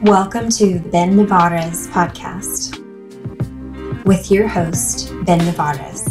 Welcome to Ben Navarez podcast with your host, Ben Navarez.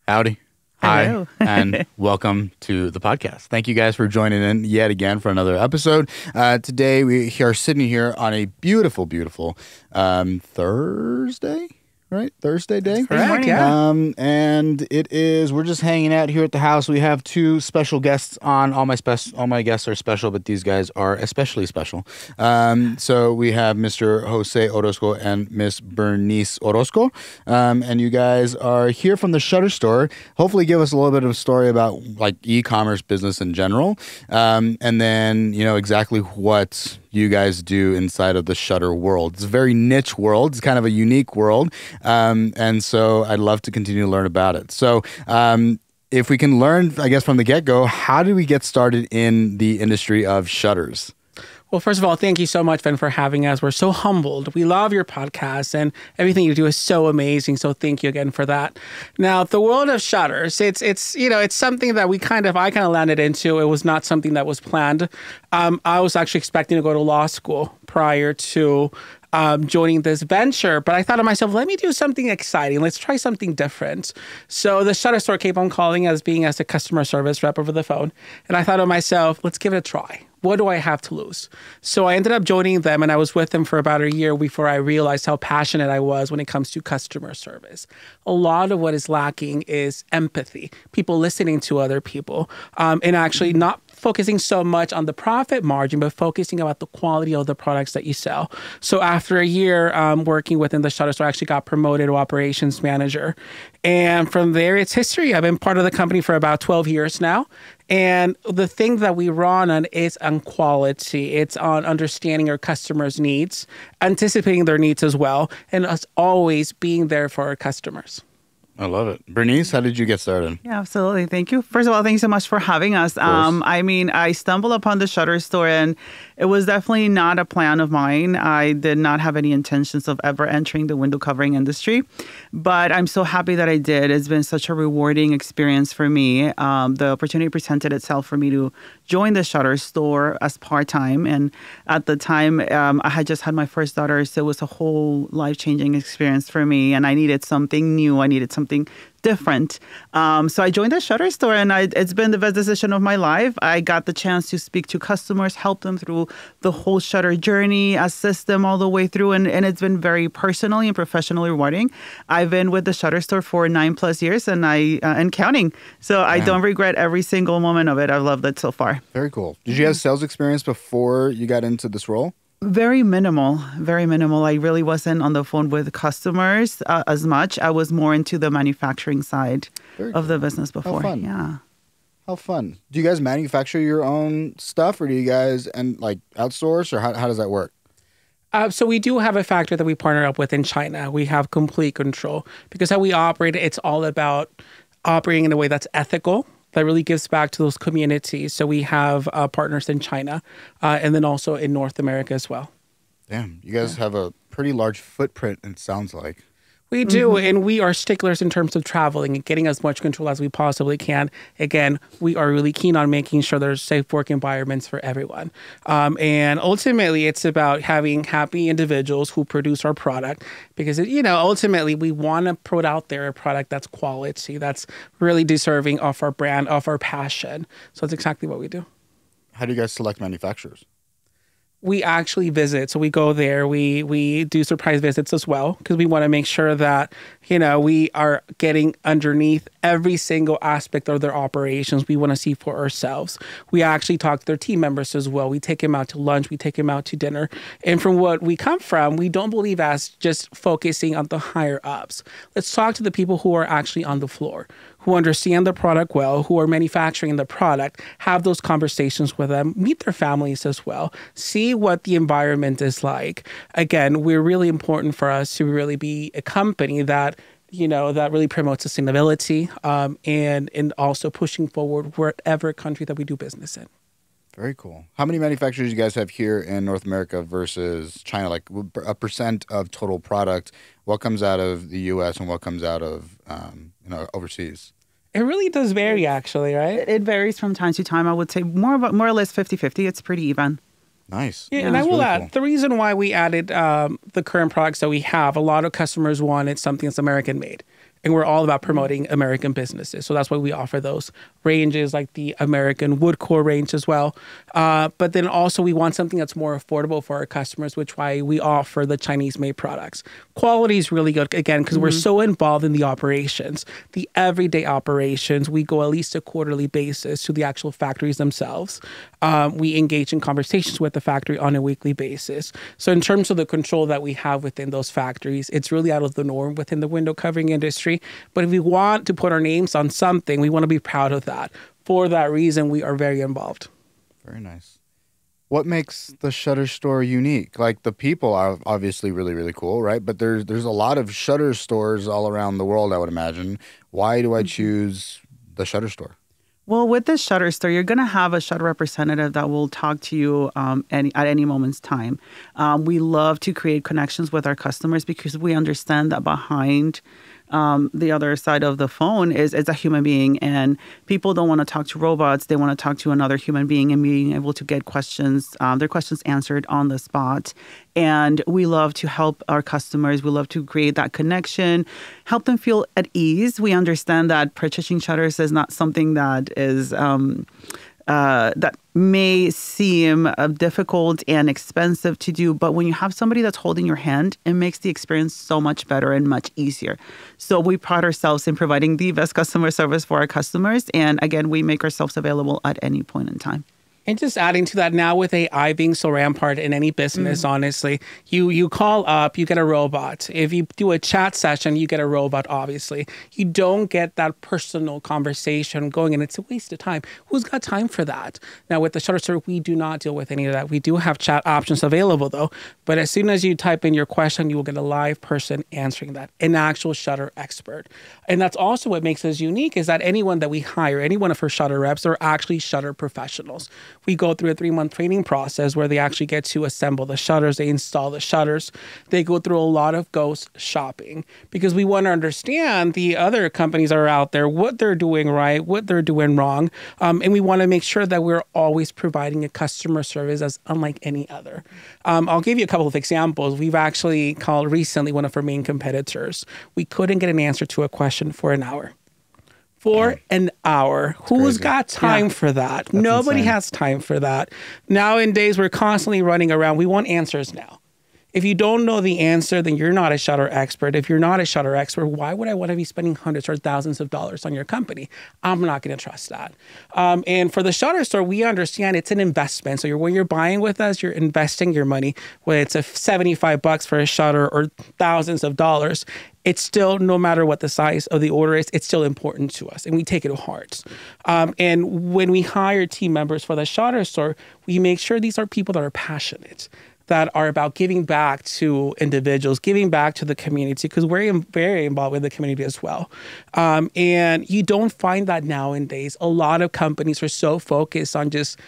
Howdy. Hello. Hi, and welcome to the podcast. Thank you guys for joining in yet again for another episode. Today we are sitting here on a beautiful, beautiful Thursday. Right? Thursday day? Correct, yeah. And we're just hanging out here at the house. We have two special guests on. All my guests are special, but these guys are especially special. So we have Mr. Jose Orozco and Miss Bernice Orozco. And you guys are here from the Shutter Store. Hopefully give us a little bit of a story about like e-commerce business in general. And then, exactly what you guys do inside of the Shutter world. It's a very niche world. It's kind of a unique world. And so I'd love to continue to learn about it. So if we can learn, I guess, from the get-go, how did we get started in the industry of shutters? Well, first of all, thank you so much, Ben, for having us. We're so humbled. We love your podcast, and everything you do is so amazing. So thank you again for that. Now, the world of shutters, it's something that I kind of landed into. It was not something that was planned. I was actually expecting to go to law school prior to joining this venture, but I thought to myself, let me do something exciting. Let's try something different. So the Shutter Store kept on calling as a customer service rep over the phone. And I thought to myself, let's give it a try. What do I have to lose? So I ended up joining them, and I was with them for about a year before I realized how passionate I was when it comes to customer service. A lot of what is lacking is empathy, people listening to other people, and actually not focusing so much on the profit margin, but focusing about the quality of the products that you sell. So after a year working within the Shutter Store, I actually got promoted to operations manager. And from there, it's history. I've been part of the company for about 12 years now. And the thing that we run on is on quality. It's on understanding our customers' needs, anticipating their needs as well, and us always being there for our customers. I love it. Bernice, how did you get started? Yeah, absolutely. Thank you. First of all, thank you so much for having us. I stumbled upon the Shutter Store, and it was definitely not a plan of mine. I did not have any intentions of ever entering the window covering industry, but I'm so happy that I did. It's been such a rewarding experience for me. The opportunity presented itself for me to join the Shutter Store as part-time, and at the time, I had just had my first daughter, so it was a whole life-changing experience for me, and I needed something new. I needed something different. So I joined the Shutter Store, and it's been the best decision of my life. I got the chance to speak to customers, help them through the whole shutter journey, assist them all the way through, and it's been very personally and professionally rewarding. I've been with the Shutter Store for 9+ years, and counting. So I don't regret every single moment of it. I've loved it so far. Very cool. Did you have sales experience before you got into this role? Very minimal, very minimal. I really wasn't on the phone with customers as much. I was more into the manufacturing side of the business before. How fun. Yeah. How fun. Do you guys manufacture your own stuff, or do you guys outsource, or how does that work? So we do have a factory that we partner up with in China. We have complete control because how we operate, it's all about operating in a way that's ethical, that really gives back to those communities. So we have partners in China and then also in North America as well. Damn, you guys have a pretty large footprint, it sounds like. We do, and we are sticklers in terms of traveling and getting as much control as we possibly can. Again, we are really keen on making sure there's safe work environments for everyone. And ultimately, it's about having happy individuals who produce our product because, ultimately, we want to put out there a product that's quality, that's really deserving of our brand, of our passion. So that's exactly what we do. How do you guys select manufacturers? We actually visit. So we go there. We do surprise visits as well because we want to make sure that, we are getting underneath every single aspect of their operations. We want to see for ourselves. We actually talk to their team members as well. We take them out to lunch. We take them out to dinner. And from what we come from, we don't believe as just focusing on the higher ups. Let's talk to the people who are actually on the floor, who understand the product well, who are manufacturing the product, have those conversations with them, meet their families as well, see what the environment is like. Again, we're really important for us to really be a company that that really promotes sustainability and also pushing forward whatever country that we do business in. Very cool. How many manufacturers do you guys have here in North America versus China? Like a percent of total product, what comes out of the U.S. and what comes out of overseas? It really does vary, actually, right? It varies from time to time. I would say more or less 50-50. It's pretty even. Nice. Yeah, and I will really add, cool. the reason why we added the current products that we have, a lot of customers wanted something that's American made. And we're all about promoting American businesses. So that's why we offer those ranges, like the American wood core range as well. But then also we want something that's more affordable for our customers, which why we offer the Chinese made products. Quality is really good, again, because we're so involved in the operations, the everyday operations. We go at least a quarterly basis to the actual factories themselves. We engage in conversations with the factory on a weekly basis. So in terms of the control that we have within those factories, it's really out of the norm within the window covering industry. But if we want to put our names on something, we want to be proud of that. For that reason, we are very involved. Very nice. What makes the Shutter Store unique? Like, the people are obviously really, really cool, right? But there's a lot of Shutter stores all around the world, I would imagine. Why do I choose the Shutter Store? Well, with the Shutter Store, you're going to have a Shutter representative that will talk to you at any moment's time. We love to create connections with our customers because we understand that behind the other side of the phone is a human being, and people don't want to talk to robots. They want to talk to another human being and being able to get their questions answered on the spot. And we love to help our customers. We love to create that connection, help them feel at ease. We understand that purchasing shutters is not something that is that may seem difficult and expensive to do, but when you have somebody that's holding your hand, it makes the experience so much better and much easier. So we pride ourselves in providing the best customer service for our customers. And again, we make ourselves available at any point in time. And just adding to that, now with AI being so rampant in any business, honestly, you call up, you get a robot. If you do a chat session, you get a robot, obviously. You don't get that personal conversation going, and it's a waste of time. Who's got time for that? Now, with the Shutter Store, we do not deal with any of that. We do have chat options available, though. But as soon as you type in your question, you will get a live person answering that, an actual Shutter expert. And that's also what makes us unique, is that anyone that we hire, any one of our Shutter reps, are actually Shutter professionals. We go through a 3-month training process where they actually get to assemble the shutters, they install the shutters. They go through a lot of ghost shopping because we want to understand the other companies that are out there, what they're doing right, what they're doing wrong. And we want to make sure that we're always providing a customer service as unlike any other. I'll give you a couple of examples. We've actually called recently one of our main competitors. We couldn't get an answer to a question for an hour. For an hour. Who's got time for that? That's Nobody insane. has time for that. Nowadays, we're constantly running around. We want answers now. If you don't know the answer, then you're not a Shutter expert. If you're not a Shutter expert, why would I want to be spending hundreds or thousands of dollars on your company? I'm not going to trust that. And for the Shutter Store, we understand it's an investment. So when you're buying with us, you're investing your money. Whether it's a $75 for a shutter or thousands of dollars, it's still, no matter what the size of the order is, it's still important to us, and we take it to heart. And when we hire team members for the Shutter Store, we make sure these are people that are passionate, that are about giving back to individuals, giving back to the community, because we're very involved with the community as well. And you don't find that nowadays. A lot of companies are so focused on just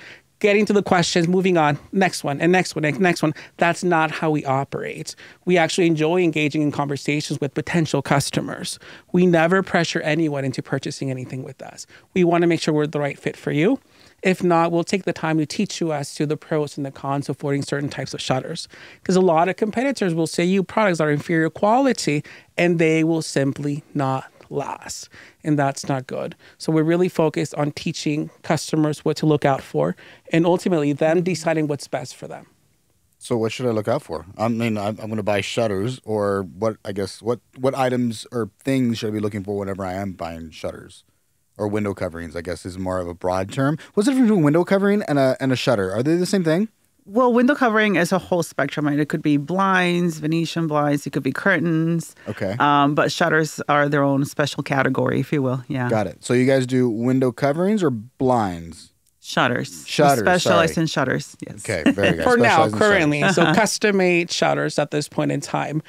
getting to the questions, moving on, next one, and next one, and next one. That's not how we operate. We actually enjoy engaging in conversations with potential customers. We never pressure anyone into purchasing anything with us. We want to make sure we're the right fit for you. If not, we'll take the time to teach you as to the pros and the cons of affording certain types of shutters. Because a lot of competitors will say you products are inferior quality, and they will simply not last. And that's not good. So we're really focused on teaching customers what to look out for, and ultimately them deciding what's best for them. So what should I look out for? I mean, I'm going to buy shutters, or what items or things should I be looking for whenever I am buying shutters? Or window coverings, I guess, is more of a broad term. What's the difference between window covering and a shutter? Are they the same thing? Well, window covering is a whole spectrum. Right? It could be blinds, Venetian blinds. It could be curtains. Okay. But shutters are their own special category, if you will. Yeah. Got it. So you guys do window coverings or blinds? Shutters. Shutters, We specialize sorry. in shutters. Yes. Okay, very good. For now, Specialize in currently. shutters. So custom-made shutters at this point in time.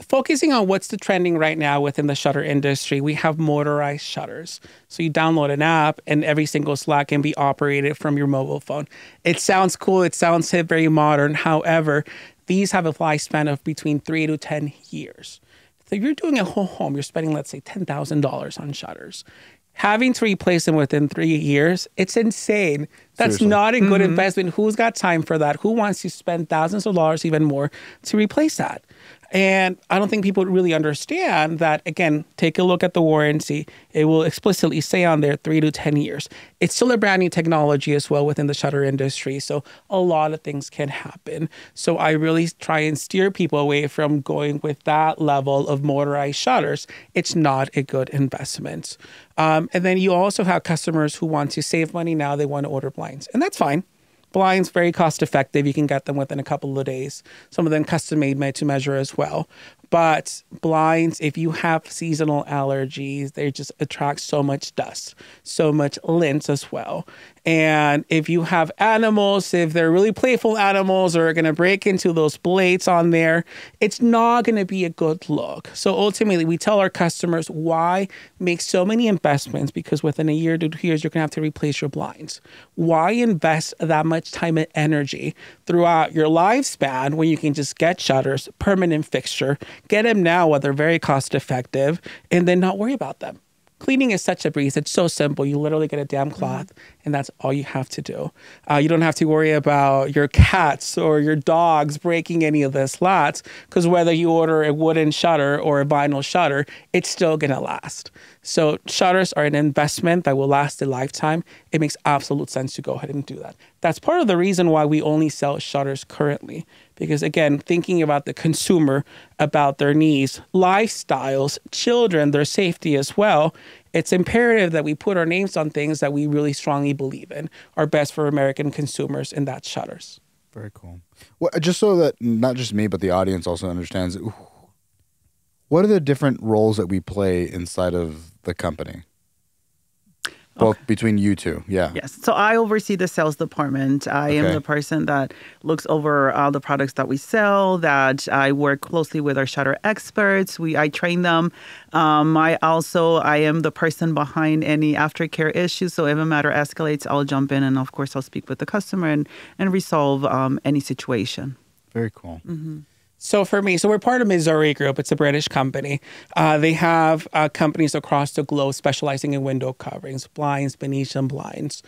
focusing on what's the trending right now within the shutter industry, we have motorized shutters. So you download an app and every single slot can be operated from your mobile phone. It sounds cool. It sounds hip, very modern. However, these have a lifespan of between 3 to 10 years. So if you're doing a whole home, you're spending, let's say, $10,000 on shutters. Having to replace them within 3 years, it's insane. That's Seriously. not a good investment. Who's got time for that? Who wants to spend thousands of dollars, even more, to replace that? And I don't think people really understand that, again, take a look at the warranty. It will explicitly say on there 3 to 10 years. It's still a brand new technology as well within the shutter industry. So a lot of things can happen. So I really try and steer people away from going with that level of motorized shutters. It's not a good investment. And then you also have customers who want to save money now. They want to order blinds, and that's fine. Blinds, very cost effective. You can get them within a couple of days. Some of them custom made to measure as well. But blinds, if you have seasonal allergies, they just attract so much dust, so much lint as well. And if you have animals, if they're really playful animals or are going to break into those blades on there, it's not going to be a good look. So ultimately, we tell our customers why make so many investments, because within a year to 2 years, you're going to have to replace your blinds. Why invest that much time and energy throughout your lifespan when you can just get shutters, permanent fixture, get them now while they're very cost effective, and then not worry about them? Cleaning is such a breeze. It's so simple. You literally get a damn cloth, and that's all you have to do. You don't have to worry about your cats or your dogs breaking any of the slots, because whether you order a wooden shutter or a vinyl shutter, it's still going to last. So shutters are an investment that will last a lifetime. It makes absolute sense to go ahead and do that. That's part of the reason why we only sell shutters currently. Because again, thinking about the consumer, about their needs, lifestyles, children, their safety as well, it's imperative that we put our names on things that we really strongly believe in are best for American consumers, and that's shutters. Very cool. Well, just so that not just me, but the audience also understands, what are the different roles that we play inside of the company? Both between you two, yeah. Yes. So I oversee the sales department. I am the person that looks over all the products that we sell, that I work closely with our shutter experts. I train them. I am the person behind any aftercare issues. So if a matter escalates, I'll jump in, and of course I'll speak with the customer and resolve any situation. Very cool. Mm-hmm. So for me, we're part of Missouri Group. It's a British company. They have companies across the globe specializing in window coverings, blinds, Venetian blinds.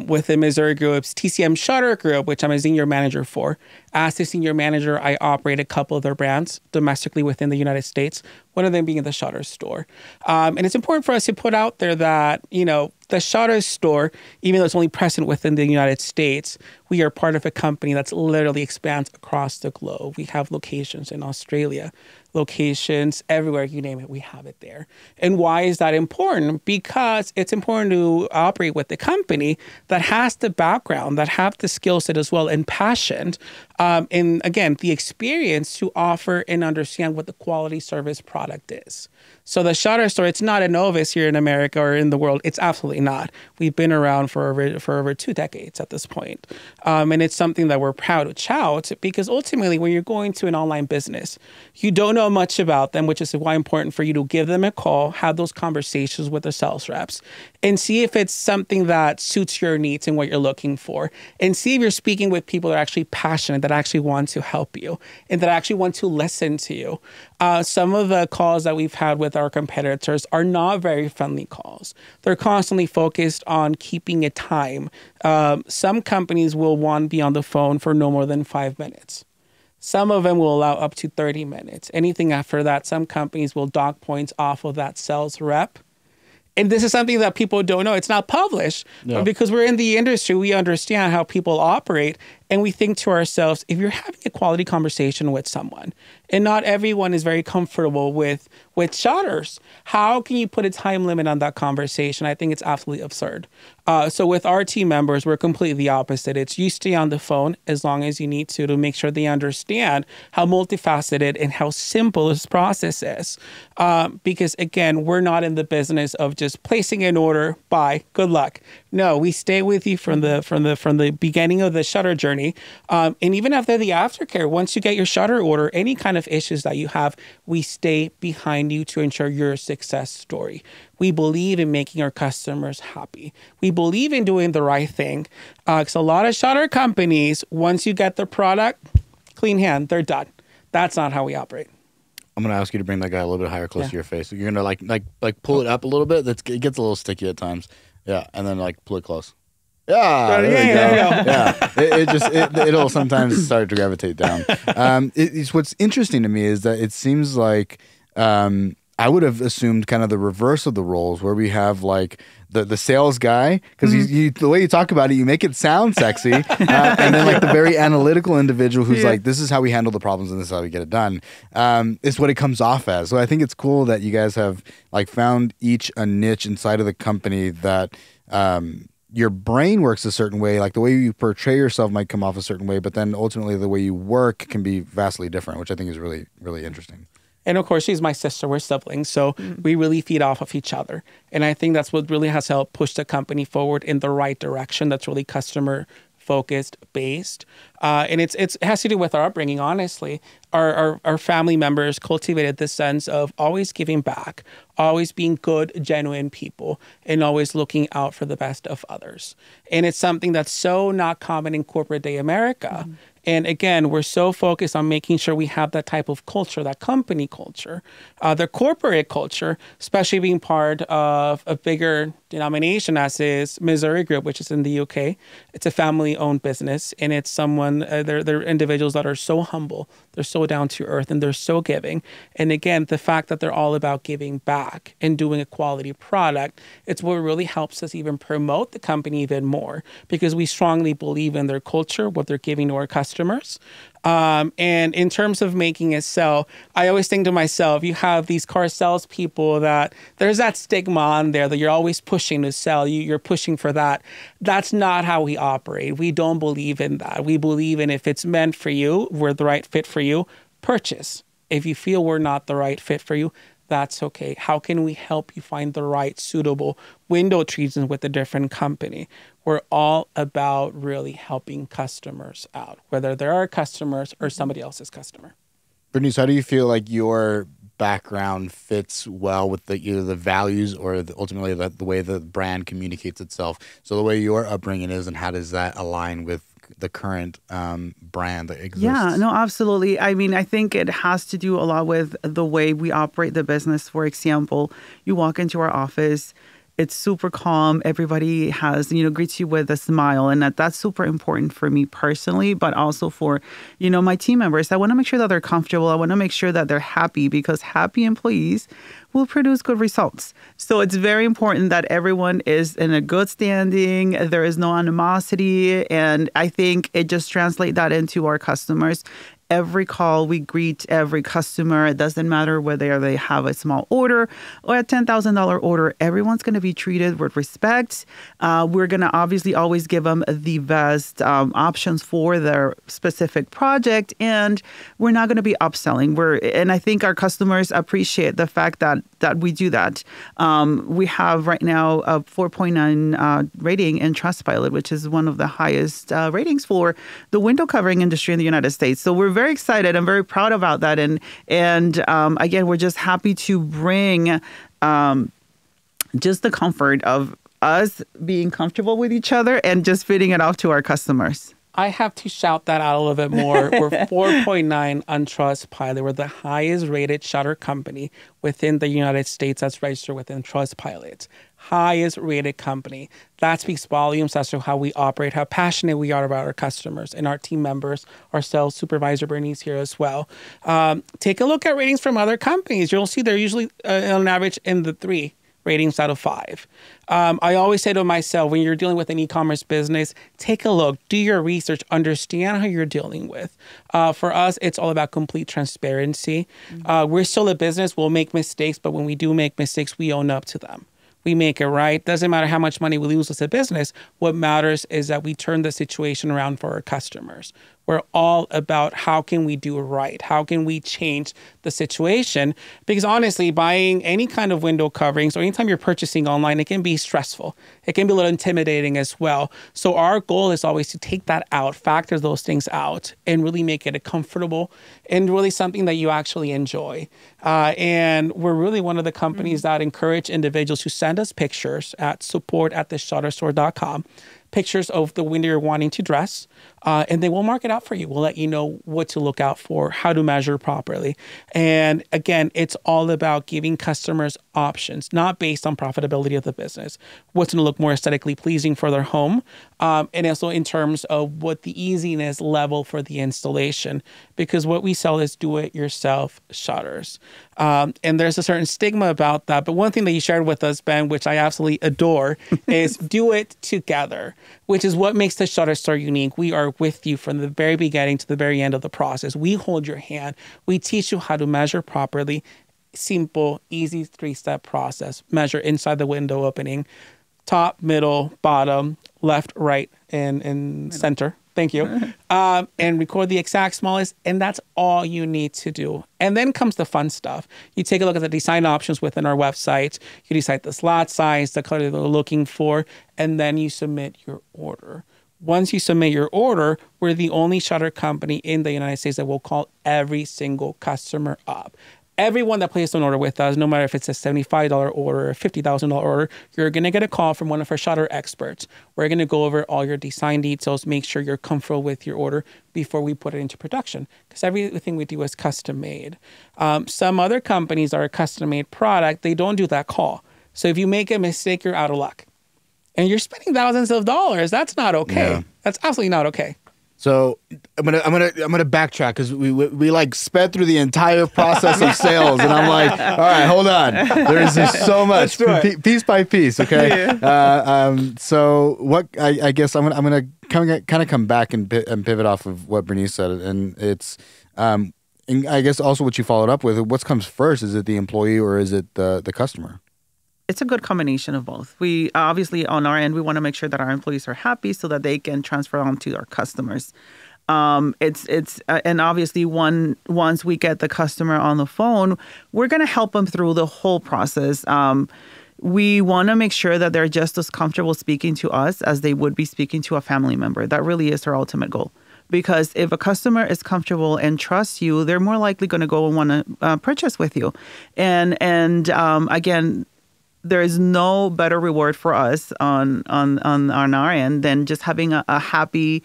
Within Missouri Group's TCM Shutter Group, which I'm a senior manager for. As a senior manager, I operate a couple of their brands domestically within the United States, one of them being the Shutter Store. And it's important for us to put out there that, the Shutter Store, even though it's only present within the United States, we are part of a company that's literally expands across the globe. We have locations in Australia, locations everywhere, you name it, we have it there. And why is that important? Because it's important to operate with the company that has the background, that have the skill set as well, and passion, and again, the experience to offer and understand what the quality service product is. So the Shutter Store, it's not a novice here in America or in the world. It's absolutely not. We've been around for over 2 decades at this point. And it's something that we're proud to tout, because ultimately when you're going to an online business, you don't know much about them, which is why it's important for you to give them a call, have those conversations with the sales reps, and see if it's something that suits your needs and what you're looking for. And see if you're speaking with people that are actually passionate, that actually want to help you, and that actually want to listen to you. Some of the calls that we've had with our competitors are not very friendly calls. They're constantly focused on keeping a time. Some companies will want to be on the phone for no more than 5 minutes. Some of them will allow up to 30 minutes. Anything after that, some companies will dock points off of that sales rep. And this is something that people don't know. It's not published, but because we're in the industry, we understand how people operate. And we think to ourselves, if you're having a quality conversation with someone, and not everyone is very comfortable with shutters, how can you put a time limit on that conversation? I think it's absolutely absurd. So with our team members, we're completely the opposite. It's you stay on the phone as long as you need to make sure they understand how multifaceted and how simple this process is. Because again, we're not in the business of just placing an order, bye, good luck. No, we stay with you from the beginning of the shutter journey journey. And even after the aftercare, once you get your shutter order, any kind of issues that you have, we stay behind you to ensure your success story. We believe in making our customers happy. We believe in doing the right thing. Because a lot of shutter companies, once you get the product, clean hand, they're done. That's not how we operate. I'm gonna ask you to bring that guy a little bit higher, close to your face. You're gonna like pull it up a little bit. It gets a little sticky at times. Yeah, and then like pull it close. Yeah, there you go. It'll sometimes start to gravitate down. What's interesting to me is that it seems like I would have assumed kind of the reverse of the roles, where we have like the sales guy, because the way you talk about it, you make it sound sexy, and then like the very analytical individual who's like, this is how we handle the problems and this is how we get it done, is what it comes off as. So I think it's cool that you guys have like found each a niche inside of the company that your brain works a certain way, like the way you portray yourself might come off a certain way, but then ultimately the way you work can be vastly different, which I think is really, really interesting. And of course, she's my sister. We're siblings. So we really feed off of each other. And I think that's what really has helped push the company forward in the right direction. That's really customer focused, based. And it has to do with our upbringing, honestly. Our family members cultivated this sense of always giving back, always being good, genuine people, and always looking out for the best of others. And it's something that's so not common in corporate day America. And again, we're so focused on making sure we have that type of culture, that company culture, the corporate culture, especially being part of a bigger denomination as is Missouri Group, which is in the UK. It's a family-owned business, and it's someone, they're individuals that are so humble, they're so down to earth, and they're so giving. And again, the fact that they're all about giving back and doing a quality product, it's what really helps us even promote the company even more, because we strongly believe in their culture, what they're giving to our customers. And in terms of making it sell, I always think to myself, you have these car salespeople that there's that stigma on there that you're always pushing to sell. You're pushing for that. That's not how we operate. We don't believe in that. We believe in if it's meant for you, we're the right fit for you, purchase. If you feel we're not the right fit for you, that's okay. How can we help you find the right suitable window treatment with a different company? We're all about really helping customers out, whether they're our customers or somebody else's customer. Bernice, how do you feel like your background fits well with either the values or ultimately the way the brand communicates itself? So the way your upbringing is, and how does that align with the current brand that exists? Yeah, no, absolutely. I mean, I think it has to do a lot with the way we operate the business. For example, you walk into our office, it's super calm. Everybody greets you with a smile. And that's super important for me personally, but also for, my team members. I want to make sure that they're comfortable. I want to make sure that they're happy, because happy employees will produce good results. So it's very important that everyone is in a good standing. There is no animosity. And I think it just translates that into our customers. Every call, we greet every customer. It doesn't matter whether they have a small order or a $10,000 order. Everyone's going to be treated with respect. We're going to obviously always give them the best options for their specific project, and we're not going to be upselling. And I think our customers appreciate the fact that we do that. We have right now a 4.9 rating in Trustpilot, which is one of the highest ratings for the window covering industry in the United States. So we're very excited. I'm very proud about that. And again, we're just happy to bring just the comfort of us being comfortable with each other and just fitting it off to our customers. I have to shout that out a little bit more. We're 4.9 on Trustpilot. We're the highest rated shutter company within the United States that's registered within Trustpilot. Highest rated company. That speaks volumes as to how we operate, how passionate we are about our customers and our team members, our sales supervisor, Bernice, here as well. Take a look at ratings from other companies. You'll see they're usually on average in the 3 ratings out of 5. I always say to myself, when you're dealing with an e-commerce business, take a look, do your research, understand who you're dealing with. For us, it's all about complete transparency. We're still a business. We'll make mistakes, but when we do make mistakes, we own up to them. We make it right. Doesn't matter how much money we lose as a business. What matters is that we turn the situation around for our customers. We're all about how can we do right? How can we change the situation? Because honestly, buying any kind of window coverings or anytime you're purchasing online, it can be stressful. It can be a little intimidating as well. So our goal is always to take that out, factor those things out, and really make it a comfortable and really something that you actually enjoy. And we're really one of the companies that encourage individuals to send us pictures at support@theshutterstore.com. Pictures of the window you're wanting to dress, and then we'll mark it out for you. We'll let you know what to look out for, how to measure properly. And again, it's all about giving customers options, not based on profitability of the business, what's going to look more aesthetically pleasing for their home, and also in terms of what the easiness level for the installation, because what we sell is do-it-yourself shutters. And there's a certain stigma about that. But one thing that you shared with us, Ben, which I absolutely adore, is do it together, which is what makes the Shutter Store unique. We are with you from the very beginning to the very end of the process. We hold your hand. We teach you how to measure properly. Simple, easy 3-step process. Measure inside the window opening, top, middle, bottom, left, right, and center. Thank you. And record the exact smallest, and that's all you need to do. And then comes the fun stuff. You take a look at the design options within our website. You decide the slot size, the color they're looking for, and then you submit your order. Once you submit your order, we're the only shutter company in the United States that will call every single customer up. Everyone that placed an order with us, no matter if it's a $75 order or a $50,000 order, you're going to get a call from one of our shutter experts. We're going to go over all your design details, make sure you're comfortable with your order before we put it into production, because everything we do is custom made. Some other companies are a custom made product. They don't do that call. So if you make a mistake, you're out of luck. And you're spending thousands of dollars. That's not okay. Yeah. That's absolutely not okay. So I'm gonna backtrack because we like sped through the entire process of sales, and I'm like, all right, hold on. There's just so much piece by piece. Okay. Yeah. So what I guess I'm gonna kind of come back and pivot off of what Bernice said, and it's and I guess also what you followed up with. What comes first? Is it the employee or is it the customer? It's a good combination of both. We obviously, on our end, we want to make sure that our employees are happy so that they can transfer on to our customers. And obviously, once we get the customer on the phone, we're going to help them through the whole process. We want to make sure that they're just as comfortable speaking to us as they would be speaking to a family member. That really is our ultimate goal. Because if a customer is comfortable and trusts you, they're more likely going to go and want to purchase with you. And again, there is no better reward for us on our end than just having a happy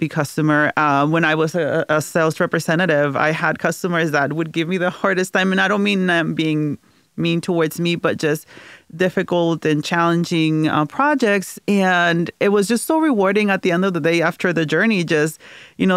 customer. When I was a sales representative, I had customers that would give me the hardest time, and I don't mean them being mean towards me, but just difficult and challenging projects. And it was just so rewarding at the end of the day after the journey, just,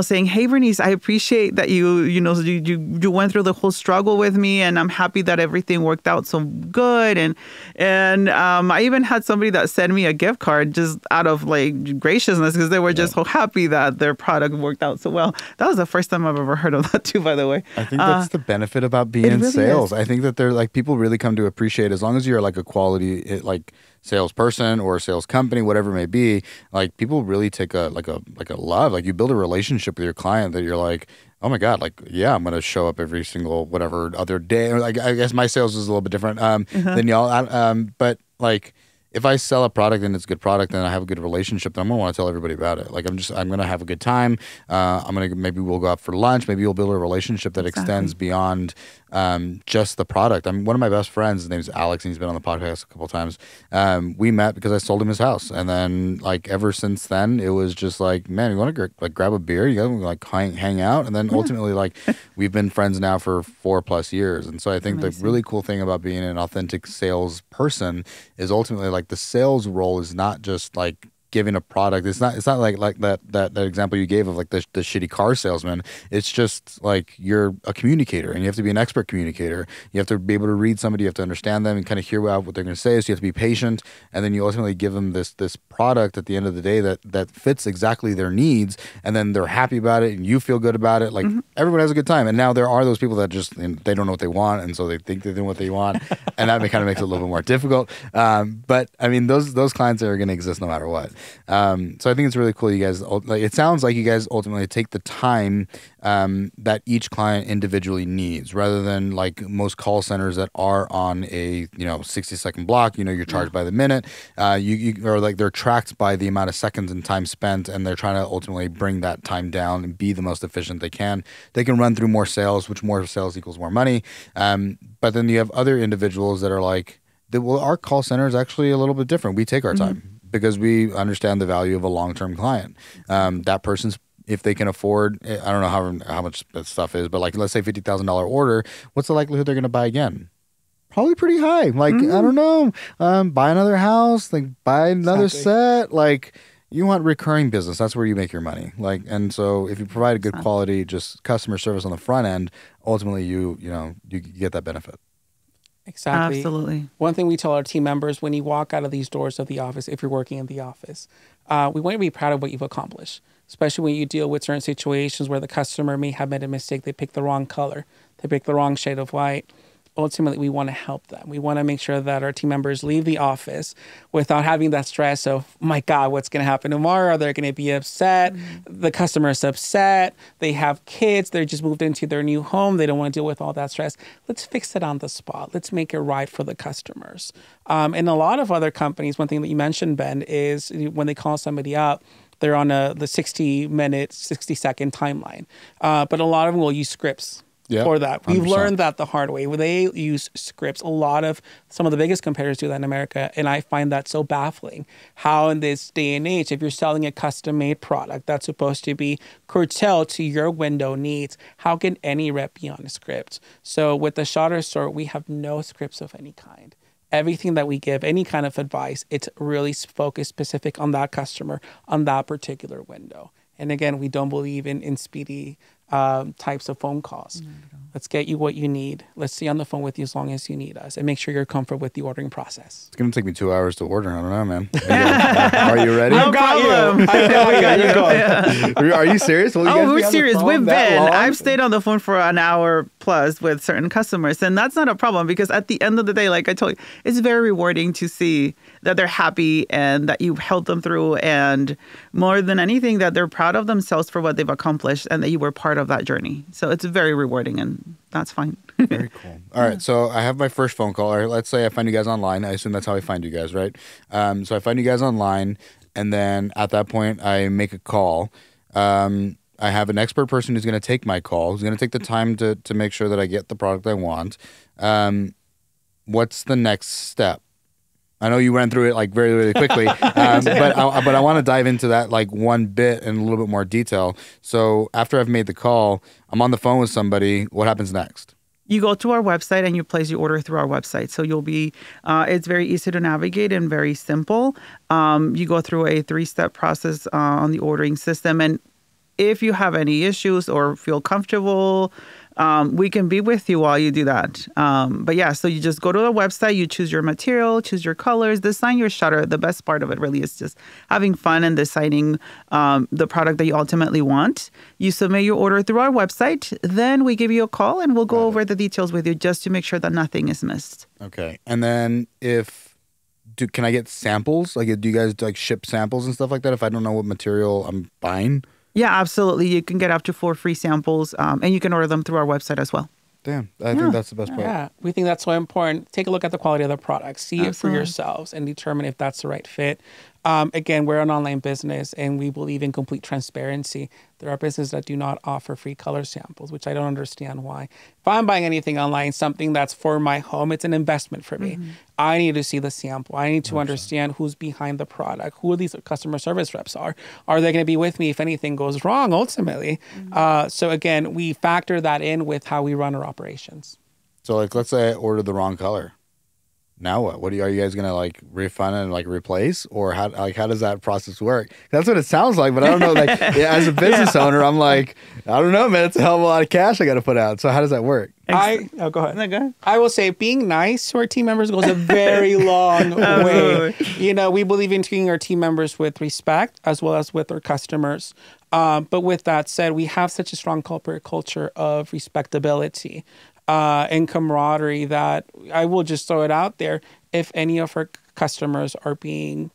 saying, hey, Bernice, I appreciate that you went through the whole struggle with me, and I'm happy that everything worked out so good. And I even had somebody that sent me a gift card just out of like graciousness because they were just so happy that their product worked out so well. That was the first time I've ever heard of that too, by the way. I think that's the benefit about being in sales. I think that they're like, people really come to appreciate, as long as you're like a quality like salesperson or a sales company, whatever it may be, like people really take a love. Like you build a relationship with your client that you're like, oh my God, like, yeah, I'm going to show up every single whatever other day. Like, I guess my sales is a little bit different than y'all. But like, if I sell a product and it's a good product and I have a good relationship, then I'm going to want to tell everybody about it. Like I'm going to have a good time. Maybe we'll go out for lunch. Maybe we'll build a relationship that extends beyond just the product. One of my best friends, his name's Alex, and he's been on the podcast a couple of times. We met because I sold him his house. And then like ever since then, it was just like, man, you want to like grab a beer? You got to like hang out. And then ultimately like we've been friends now for 4+ years. And so I think the really cool thing about being an authentic sales person is ultimately like the sales role is not just like giving a product. It's not like that example you gave of like the shitty car salesman. It's just like you're a communicator and you have to be an expert communicator. You have to be able to read somebody, you have to understand them and kind of hear what they're going to say. So you have to be patient, and then you ultimately give them this product at the end of the day that fits exactly their needs, and then they're happy about it and you feel good about it. Like everyone has a good time. And now there are those people that just they don't know what they want, and so they think they know what they want, and that kind of makes it a little bit more difficult. But I mean those clients are going to exist no matter what. So I think it's really cool. You guys, like, it sounds like you guys ultimately take the time that each client individually needs, rather than like most call centers that are on a 60-second block. You're charged by the minute. Or like they're tracked by the amount of seconds and time spent, and they're trying to ultimately bring that time down and be the most efficient they can. They can run through more sales, which more sales equals more money. But then you have other individuals that are like, well, our call center is actually a little bit different. We take our time because we understand the value of a long-term client. That person's, if they can afford, I don't know how much that stuff is, but like, let's say $50,000 order, what's the likelihood they're going to buy again? Probably pretty high. Like, I don't know, buy another house, like buy another set. Like, you want recurring business. That's where you make your money. Like, and so if you provide a good quality, just customer service on the front end, ultimately you get that benefit. Exactly. Absolutely. One thing we tell our team members when you walk out of these doors of the office, if you're working in the office, we want you to be proud of what you've accomplished, especially when you deal with certain situations where the customer may have made a mistake. They picked the wrong color. They picked the wrong shade of white. Ultimately, we want to help them. We want to make sure that our team members leave the office without having that stress of, oh my God, what's going to happen tomorrow? They're going to be upset. The customer's upset. They have kids. They just moved into their new home. They don't want to deal with all that stress. Let's fix it on the spot. Let's make it right for the customers. And a lot of other companies, one thing that you mentioned, Ben, is when they call somebody up, they're on the 60-minute, 60-second timeline. But a lot of them will use scripts. For that. We've 100%. learned that the hard way. Where they use scripts. Some of the biggest competitors do that in America, and I find that so baffling. How in this day and age, if you're selling a custom-made product that's supposed to be curtailed to your window needs, how can any rep be on a script? So with the Shutter Store, we have no scripts of any kind. Everything that we give, any kind of advice, it's really focused specific on that customer, on that particular window. And again, we don't believe in speedy types of phone calls. Let's get you what you need. Let's stay on the phone with you as long as you need us, and make sure you're comfortable with the ordering process. It's going to take me 2 hours to order. I don't know, man. Are you ready? No problem. Are you serious? Will you guys be We're on the serious. phone We've that been. long? I've stayed on the phone for an hour plus with certain customers, and that's not a problem because at the end of the day, like I told you, it's very rewarding to see that they're happy and that you've helped them through, and more than anything, that they're proud of themselves for what they've accomplished and that you were part of that journey. So it's very rewarding, and that's fine. Very cool. All right, so I have my first phone call. All right, let's say I find you guys online. I assume that's how I find you guys, right? So I find you guys online, and then at that point, I make a call. I have an expert person who's going to take my call, who's going to take the time to make sure that I get the product I want. What's the next step? I know you ran through it like very, really quickly, but I want to dive into that like one bit in a little bit more detail. So after I've made the call, I'm on the phone with somebody. What happens next? You go to our website and you place your order through our website. So you'll be, it's very easy to navigate and very simple. You go through a 3-step process on the ordering system. And if you have any issues or feel comfortable, we can be with you while you do that. But yeah, so you just go to the website, you choose your material, choose your colors, design your shutter. The best part of it really is just having fun and deciding the product that you ultimately want. You submit your order through our website, then we give you a call and we'll go over the details with you just to make sure that nothing is missed. Okay. And then can I get samples? Like, do you guys like ship samples and stuff like that if I don't know what material I'm buying? Yeah, absolutely. You can get up to 4 free samples, and you can order them through our website as well. Damn, I think that's the best part. Yeah, we think that's so important. Take a look at the quality of the product. See it for Absolutely. yourselves and determine if that's the right fit. Again, we're an online business and we believe in complete transparency. There are businesses that do not offer free color samples, which I don't understand why. If I'm buying anything online, something that's for my home, it's an investment for me. I need to see the sample. I need to understand who's behind the product, who these customer service reps are. Are they going to be with me if anything goes wrong ultimately? So again, we factor that in with how we run our operations. So like, let's say I ordered the wrong color. Now what? Are you guys gonna like refund and like replace, or how does that process work? That's what it sounds like, but I don't know. Like as a business owner, I'm like, I don't know, man. It's a hell of a lot of cash I got to put out. So how does that work? Go ahead. No, go ahead. I will say being nice to our team members goes a very long way. You know, we believe in treating our team members with respect as well as with our customers. But with that said, we have such a strong corporate culture of respectability and camaraderie that I will just throw it out there. If any of our customers are being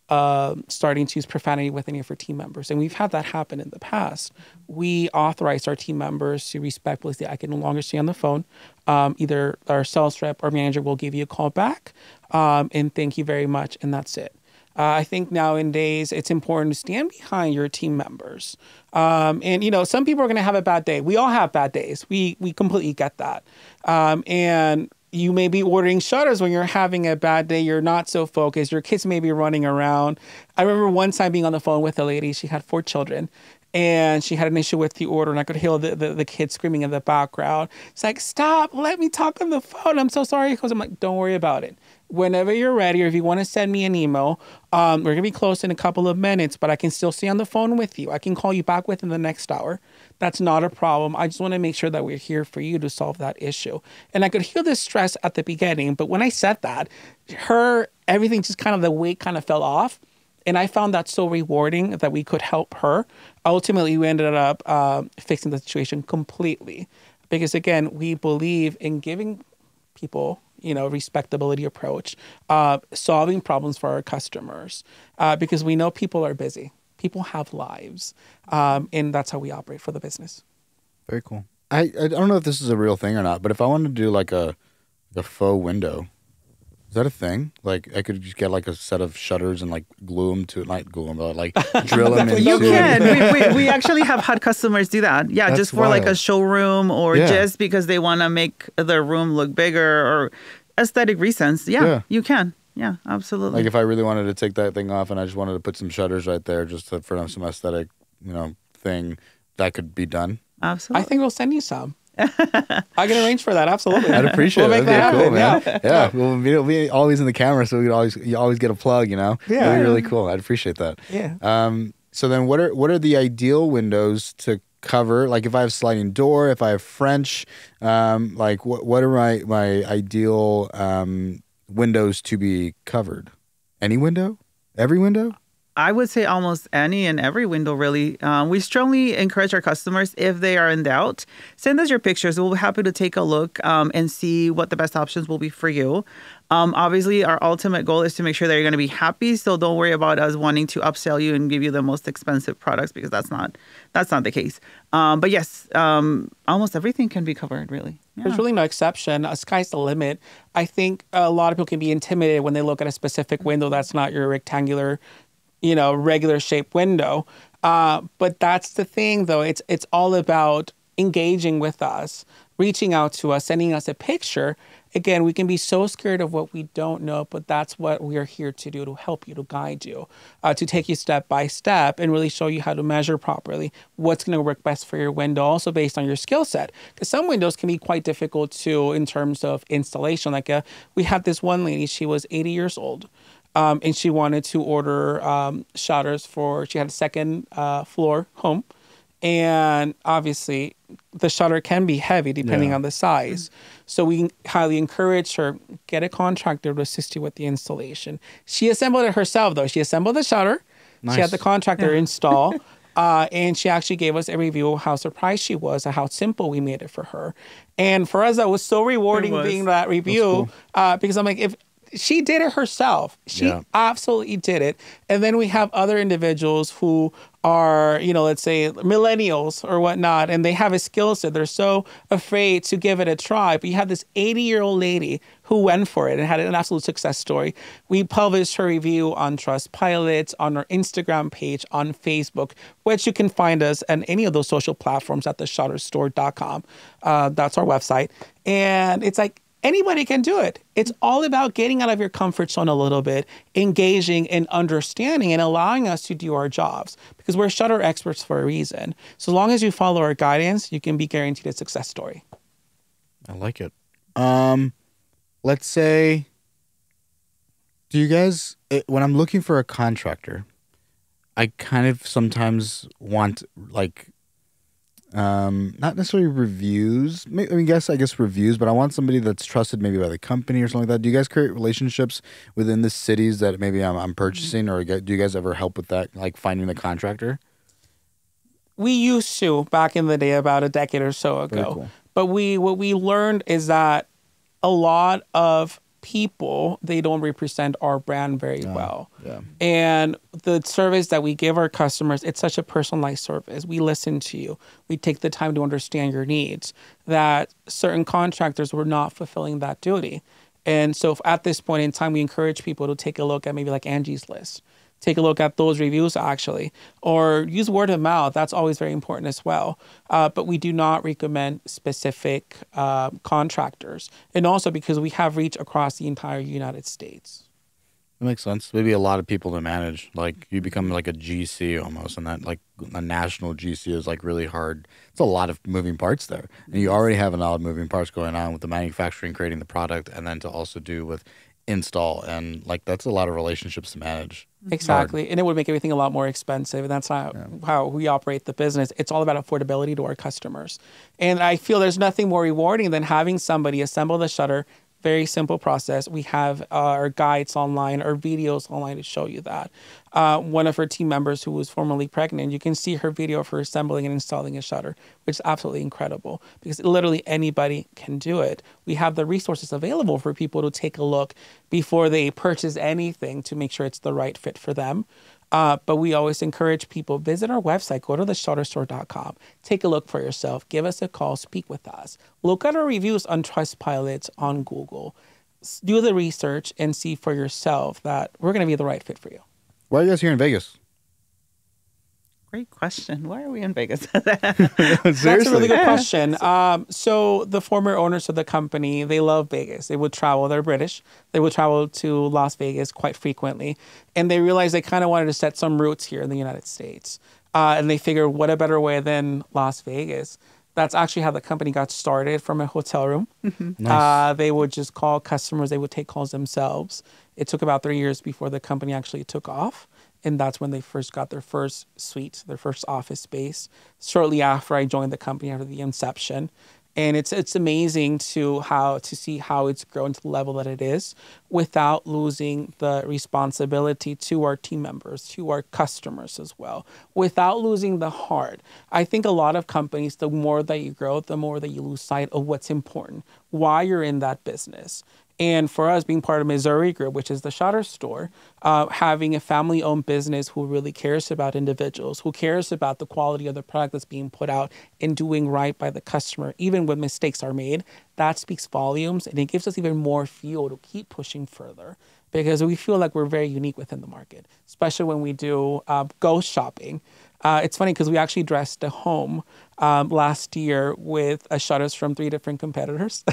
starting to use profanity with any of her team members. And we've had that happen in the past. We authorize our team members to respectfully say, I can no longer stay on the phone. Either our sales rep or manager will give you a call back. And thank you very much. And that's it. I think nowadays it's important to stand behind your team members. And, you know, some people are going to have a bad day. We all have bad days. We completely get that. And you may be ordering shutters when you're having a bad day. You're not so focused. Your kids may be running around. I remember one time being on the phone with a lady. She had 4 children. And she had an issue with the order, and I could hear the kids screaming in the background. It's like, stop, let me talk on the phone. I'm so sorry. Because I'm like, don't worry about it. Whenever you're ready, or if you want to send me an email, we're going to be close in a couple of minutes, but I can still stay on the phone with you. I can call you back within the next hour. That's not a problem. I just want to make sure that we're here for you to solve that issue. And I could hear the stress at the beginning, but when I said that, everything just kind of, the weight kind of fell off. And I found that so rewarding that we could help her. Ultimately, we ended up fixing the situation completely. Because again, we believe in giving people, you know, respectability approach, solving problems for our customers. Because we know people are busy. People have lives. And that's how we operate for the business. Very cool. I don't know if this is a real thing or not, but if I wanted to do like a faux window, is that a thing? Like, I could just get like a set of shutters and like glue them to, not glue them, but like drill them into. You can. We actually have had customers do that. Yeah, That's just for wild. like a showroom or just because they want to make their room look bigger or aesthetic reasons. Yeah, you can. Yeah, absolutely. Like if I really wanted to take that thing off and I just wanted to put some shutters right there just for some aesthetic, you know, thing, that could be done. Absolutely. I think we'll send you some. I can arrange for that. Absolutely. I'd appreciate it. Make That'd that be cool, man. happen. Yeah. We'll be always in the camera, so you always get a plug, you know? Yeah. That'd be really cool. I'd appreciate that. Yeah. So then what are the ideal windows to cover? Like if I have sliding door, if I have French, like what are my ideal windows to be covered? Any window? Every window? I would say almost any and every window, really. We strongly encourage our customers, if they are in doubt, send us your pictures. We'll be happy to take a look and see what the best options will be for you. Obviously, our ultimate goal is to make sure that you're going to be happy. So don't worry about us wanting to upsell you and give you the most expensive products, because that's not the case. But yes, almost everything can be covered, really. Yeah. There's really no exception. Sky's the limit. I think a lot of people can be intimidated when they look at a specific window that's not your rectangular, you know, regular shaped window. But that's the thing, though. It's all about engaging with us, reaching out to us, sending us a picture. Again, we can be so scared of what we don't know, but that's what we are here to do, to help you, to guide you, to take you step by step and really show you how to measure properly, what's going to work best for your window, also based on your skill set. Because some windows can be quite difficult too in terms of installation. Like we had this one lady, she was 80 years old. And she wanted to order shutters she had a second floor home. And obviously, the shutter can be heavy depending on the size. So we highly encourage her, get a contractor to assist you with the installation. She assembled it herself, though. She assembled the shutter. Nice. She had the contractor install. And she actually gave us a review of how surprised she was at how simple we made it for her. And for us, that was so rewarding being that review. Cool. Because I'm like, if she did it herself. She absolutely did it. And then we have other individuals who are, you know, let's say millennials or whatnot, and they have a skill set. They're so afraid to give it a try. But you have this 80-year-old lady who went for it and had an absolute success story. We published her review on Trustpilot, on our Instagram page, on Facebook, which you can find us on any of those social platforms at theshutterstore.com. That's our website. And it's like, anybody can do it. It's all about getting out of your comfort zone a little bit, engaging and understanding and allowing us to do our jobs, because we're shutter experts for a reason. So as long as you follow our guidance, you can be guaranteed a success story. I like it. Let's say, do you guys, when I'm looking for a contractor, I kind of sometimes want like, not necessarily reviews. I guess reviews, but I want somebody that's trusted maybe by the company or something like that. Do you guys create relationships within the cities that maybe I'm purchasing, or do you guys ever help with that, like finding the contractor? We used to back in the day, about a decade or so ago. Very cool. But what we learned is that a lot of people, they don't represent our brand very well. Yeah. And the service that we give our customers, it's such a personalized service. We listen to you. We take the time to understand your needs, that certain contractors were not fulfilling that duty. And so at this point in time, we encourage people to take a look at maybe like Angie's List. Take a look at those reviews, actually, or use word of mouth. That's always very important as well. But we do not recommend specific contractors. And also because we have reach across the entire United States. That makes sense. Maybe a lot of people to manage. Like you become like a GC almost, and that like a national GC is like really hard. It's a lot of moving parts there, and you already have a lot of moving parts going on with the manufacturing, creating the product, and then to also do with install, and like that's a lot of relationships to manage. Exactly, and it would make everything a lot more expensive, and that's not how we operate the business. It's all about affordability to our customers, and I feel there's nothing more rewarding than having somebody assemble the shutter. Very simple process. We have our guides online, our videos online to show you that. One of our team members who was formerly pregnant, you can see her video of her assembling and installing a shutter, which is absolutely incredible because literally anybody can do it. We have the resources available for people to take a look before they purchase anything to make sure it's the right fit for them. But we always encourage people, visit our website, go to theshutterstore.com, take a look for yourself, give us a call, speak with us. Look at our reviews on Trustpilot, on Google. Do the research and see for yourself that we're going to be the right fit for you. Why are you guys here in Vegas? Great question. Why are we in Vegas? That's a really good question. So the former owners of the company, they love Vegas. They would travel. They're British. They would travel to Las Vegas quite frequently. And they realized they kind of wanted to set some roots here in the United States. And they figured, what a better way than Las Vegas? That's actually how the company got started, from a hotel room. Nice. They would just call customers. They would take calls themselves. It took about 3 years before the company actually took off. And that's when they first got their first suite, their first office space, shortly after I joined the company, after the inception. And it's amazing to see how it's grown to the level that it is without losing the responsibility to our team members, to our customers as well, without losing the heart. I think a lot of companies, the more that you grow, the more that you lose sight of what's important, why you're in that business. And for us, being part of Missouri Group, which is the shutter store, having a family-owned business who really cares about individuals, who cares about the quality of the product that's being put out and doing right by the customer, even when mistakes are made, that speaks volumes. And it gives us even more fuel to keep pushing further because we feel like we're very unique within the market, especially when we do ghost shopping. It's funny because we actually dressed a home last year with shutters from 3 different competitors.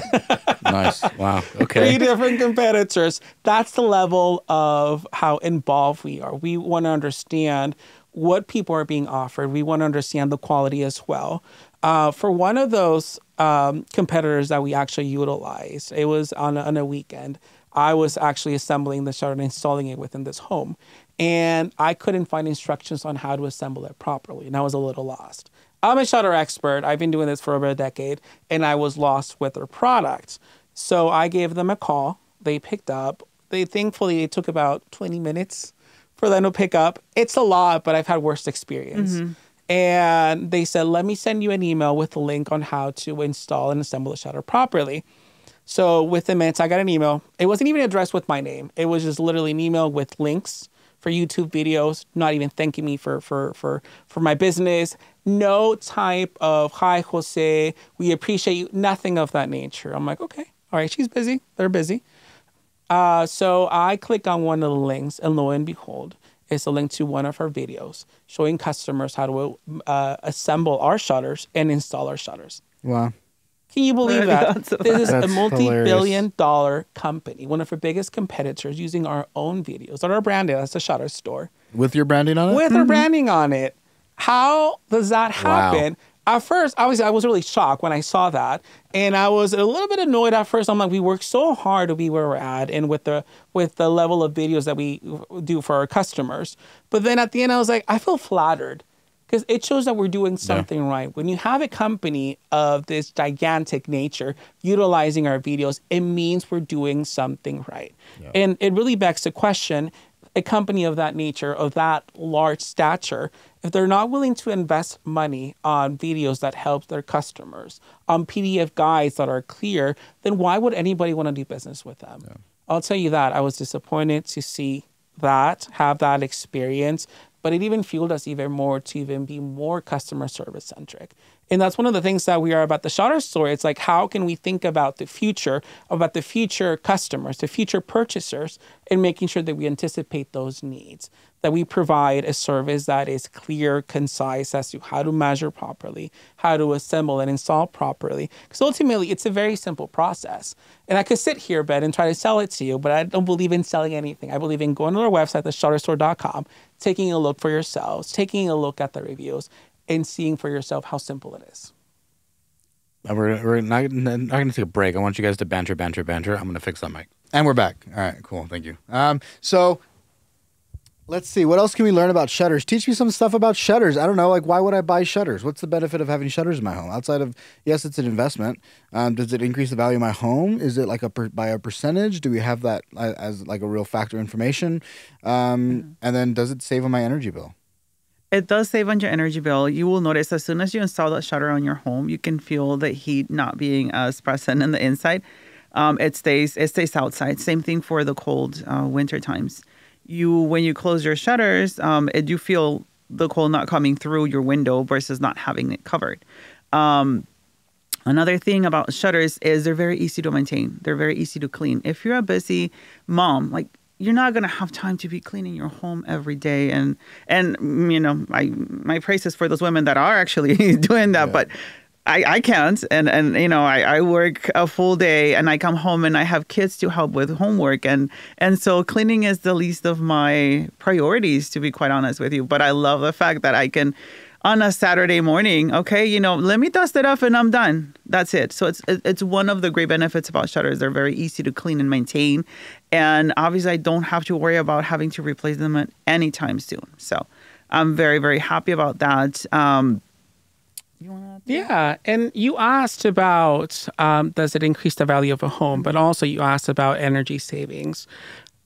Nice. Wow. Okay. 3 different competitors. That's the level of how involved we are. We want to understand what people are being offered. We want to understand the quality as well. For one of those competitors that we actually utilized, it was on a weekend. I was actually assembling the shutter and installing it within this home. And I couldn't find instructions on how to assemble it properly. And I was a little lost. I'm a shutter expert. I've been doing this for over a decade. And I was lost with their product. So I gave them a call. They picked up. Thankfully, it took about 20 minutes for them to pick up. It's a lot, but I've had worse experience. And they said, let me send you an email with a link on how to install and assemble the shutter properly. So within minutes, I got an email. It wasn't even addressed with my name. It was just literally an email with links for YouTube videos, not even thanking me for my business. No type of, hi, Jose, we appreciate you. Nothing of that nature. I'm like, okay, all right, she's busy. They're busy. So I click on one of the links, and lo and behold, it's a link to one of our videos showing customers how to assemble our shutters and install our shutters. Wow. Can you believe that? This is a multi-billion-dollar company, one of our biggest competitors, using our own videos that are branded as a shutter store. With your branding on it? With our branding on it. How does that happen? Wow. At first, I was really shocked when I saw that. And I was a little bit annoyed at first. I'm like, we worked so hard to be where we're at and with the level of videos that we do for our customers. But then at the end, I was like, I feel flattered. Because it shows that we're doing something right. When you have a company of this gigantic nature utilizing our videos, it means we're doing something right. Yeah. And it really begs the question, a company of that nature, of that large stature, if they're not willing to invest money on videos that help their customers, on PDF guides that are clear, then why would anybody want to do business with them? Yeah. I'll tell you that I was disappointed to see that, have that experience, but it even fueled us even more to even be more customer service centric. And that's one of the things that we are about the Shutter Store. It's like, how can we think about the future customers, the future purchasers, and making sure that we anticipate those needs, that we provide a service that is clear, concise as to how to measure properly, how to assemble and install properly. Because ultimately, it's a very simple process. And I could sit here, Ben, and try to sell it to you, but I don't believe in selling anything. I believe in going to our website, theshutterstore.com, taking a look for yourselves, taking a look at the reviews, and seeing for yourself how simple it is. We're not going to take a break. I want you guys to banter. I'm going to fix that mic. And we're back. All right, cool. Thank you. So let's see. What else can we learn about shutters? Teach me some stuff about shutters. I don't know. Like, why would I buy shutters? What's the benefit of having shutters in my home? Outside of, yes, it's an investment. Does it increase the value of my home? Is it like by a percentage? Do we have that as like a real factor information? And then does it save on my energy bill? It does save on your energy bill. You will notice as soon as you install that shutter on your home, you can feel the heat not being as present in the inside. It stays outside. Same thing for the cold winter times. When you close your shutters, you feel the cold not coming through your window versus not having it covered. Another thing about shutters is they're very easy to maintain. They're very easy to clean. If you're a busy mom, like, you're not going to have time to be cleaning your home every day. And you know, my praises for those women that are actually doing that, but I can't. And you know, I work a full day and I come home and I have kids to help with homework. And so cleaning is the least of my priorities, to be quite honest with you. But I love the fact that I can, on a Saturday morning, okay, you know, let me dust it off and I'm done. That's it. So it's one of the great benefits about shutters. They're very easy to clean and maintain. And obviously, I don't have to worry about having to replace them at any time soon. So I'm very, very happy about that. Yeah. And you asked about, does it increase the value of a home? But also you asked about energy savings.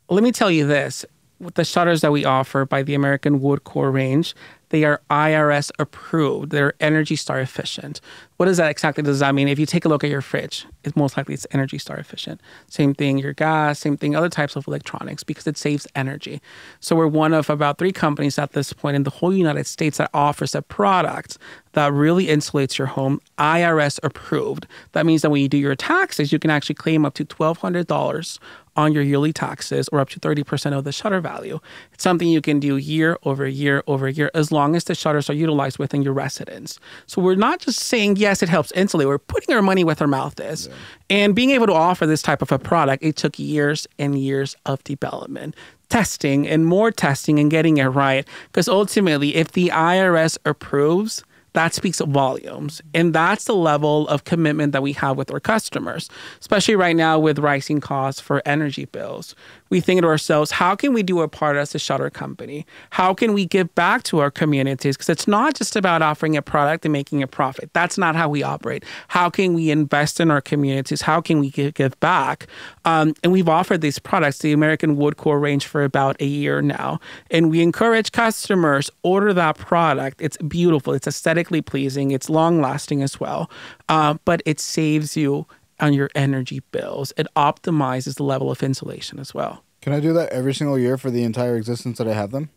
Let me tell you this. With the shutters that we offer by the American Wood Core range, they are IRS approved. They're Energy Star efficient. What does that mean? If you take a look at your fridge, it's most likely it's Energy Star efficient. Same thing, your gas, same thing, other types of electronics, because it saves energy. So we're one of about 3 companies at this point in the whole United States that offers a product that really insulates your home, IRS approved. That means that when you do your taxes, you can actually claim up to $1,200 on your yearly taxes, or up to 30% of the shutter value. It's something you can do year over year over year, as long as the shutters are utilized within your residence. So we're not just saying, yes, it helps insulate. We're putting our money where our mouth is. Yeah. And being able to offer this type of a product, it took years and years of development, testing and more testing and getting it right. Because ultimately, if the IRS approves, that speaks volumes. And that's the level of commitment that we have with our customers, especially right now with rising costs for energy bills. We think to ourselves, how can we do a part as a shutter company? How can we give back to our communities? Because it's not just about offering a product and making a profit. That's not how we operate. How can we invest in our communities? How can we give back? And we've offered these products, the American Wood Core range, for about a year now. And we encourage customers, order that product. It's beautiful. It's aesthetically pleasing. It's long lasting as well. But it saves you on your energy bills. It optimizes the level of insulation as well. Can I do that every single year for the entire existence that I have them?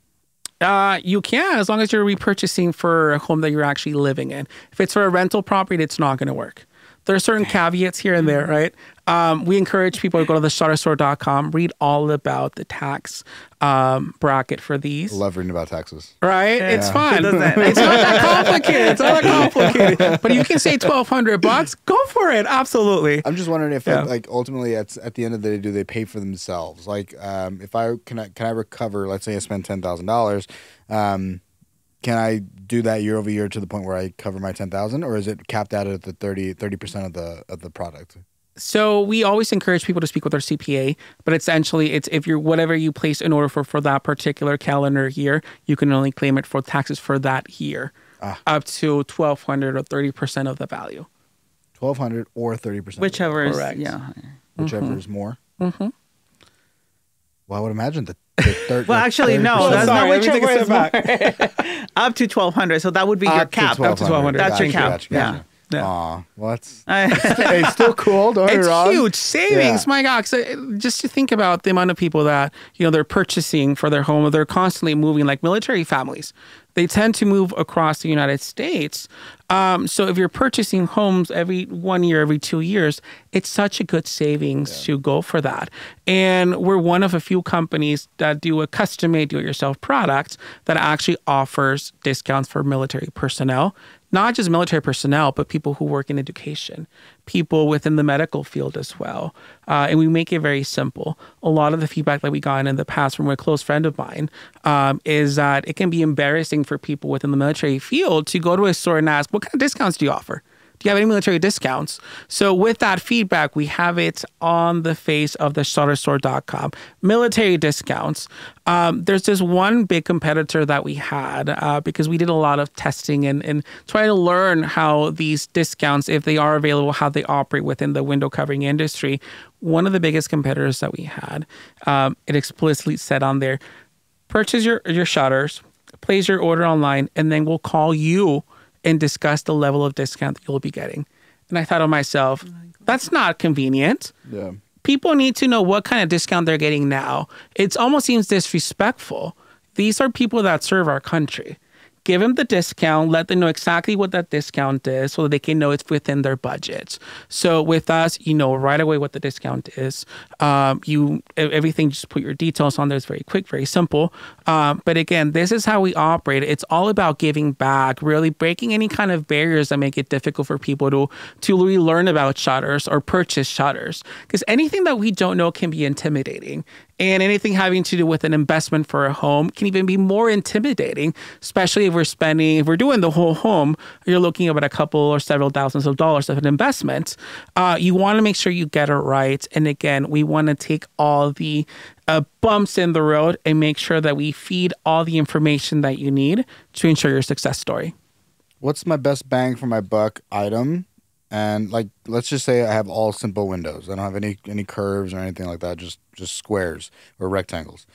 You can, as long as you're repurchasing for a home that you're actually living in. If it's for a rental property, it's not going to work. There are certain caveats here and there, right? We encourage people to go to theshutterstore.com, read all about the tax bracket for these. I love reading about taxes. Right? Yeah. It's fun. It's not that complicated. It's not that complicated. But you can say $1,200. Go for it. Absolutely. I'm just wondering if, like, ultimately, at the end of the day, do they pay for themselves? Like, if can I recover? Let's say I spend $10,000. Can I do that year over year to the point where I cover my $10,000, or is it capped out at the 30% of the product? So we always encourage people to speak with their CPA, but essentially it's if you're whatever you place in order for that particular calendar year, you can only claim it for taxes for that year, up to $1,200 or 30% of the value. $1,200 or 30%. Whichever is correct. Yeah. Whichever is more. Mm-hmm. Well, I would imagine that. Well, actually, no. That's not whichever is more. Up to $1,200. So that would be your cap. Up to $1,200. That's your cap. Gotcha. Yeah. Aw, well, it's still cool. Don't get me wrong. It's huge savings. Yeah. My God. So just to think about the amount of people that, they're purchasing for their home, they're constantly moving, like military families. They tend to move across the United States. So if you're purchasing homes every 1 year, every 2 years, it's such a good savings to go for that. And we're one of a few companies that do a custom-made do-it-yourself product that actually offers discounts for military personnel. Not just military personnel, but people who work in education, people within the medical field as well. And we make it very simple. A lot of the feedback that we got in the past from a close friend of mine is that it can be embarrassing for people within the military field to go to a store and ask, what kind of discounts do you offer? Do you have any military discounts? So with that feedback, we have it on the face of the shutterstore.com. Military discounts. There's this one big competitor that we had because we did a lot of testing and trying to learn how these discounts, if they are available, how they operate within the window covering industry. One of the biggest competitors that we had, it explicitly said on there, purchase your shutters, place your order online, and then we'll call you and discuss the level of discount that you'll be getting. And I thought to myself, that's not convenient. Yeah. People need to know what kind of discount they're getting now. It almost seems disrespectful. These are people that serve our country. Give them the discount, let them know exactly what that discount is so that they can know it's within their budgets. So with us, you know right away what the discount is. Everything, just put your details on there. It's very quick, very simple. But again, this is how we operate. It's all about giving back, really breaking any kind of barriers that make it difficult for people to really learn about shutters or purchase shutters. Because anything that we don't know can be intimidating. And anything having to do with an investment for a home can even be more intimidating, especially if we're doing the whole home, you're looking at a couple or several thousands of dollars of an investment. You want to make sure you get it right. And again, we want to take all the bumps in the road and make sure that we feed all the information that you need to ensure your success story. What's my best bang for my buck item? And like, let's just say I have all simple windows. I don't have any curves or anything like that. Just squares or rectangles.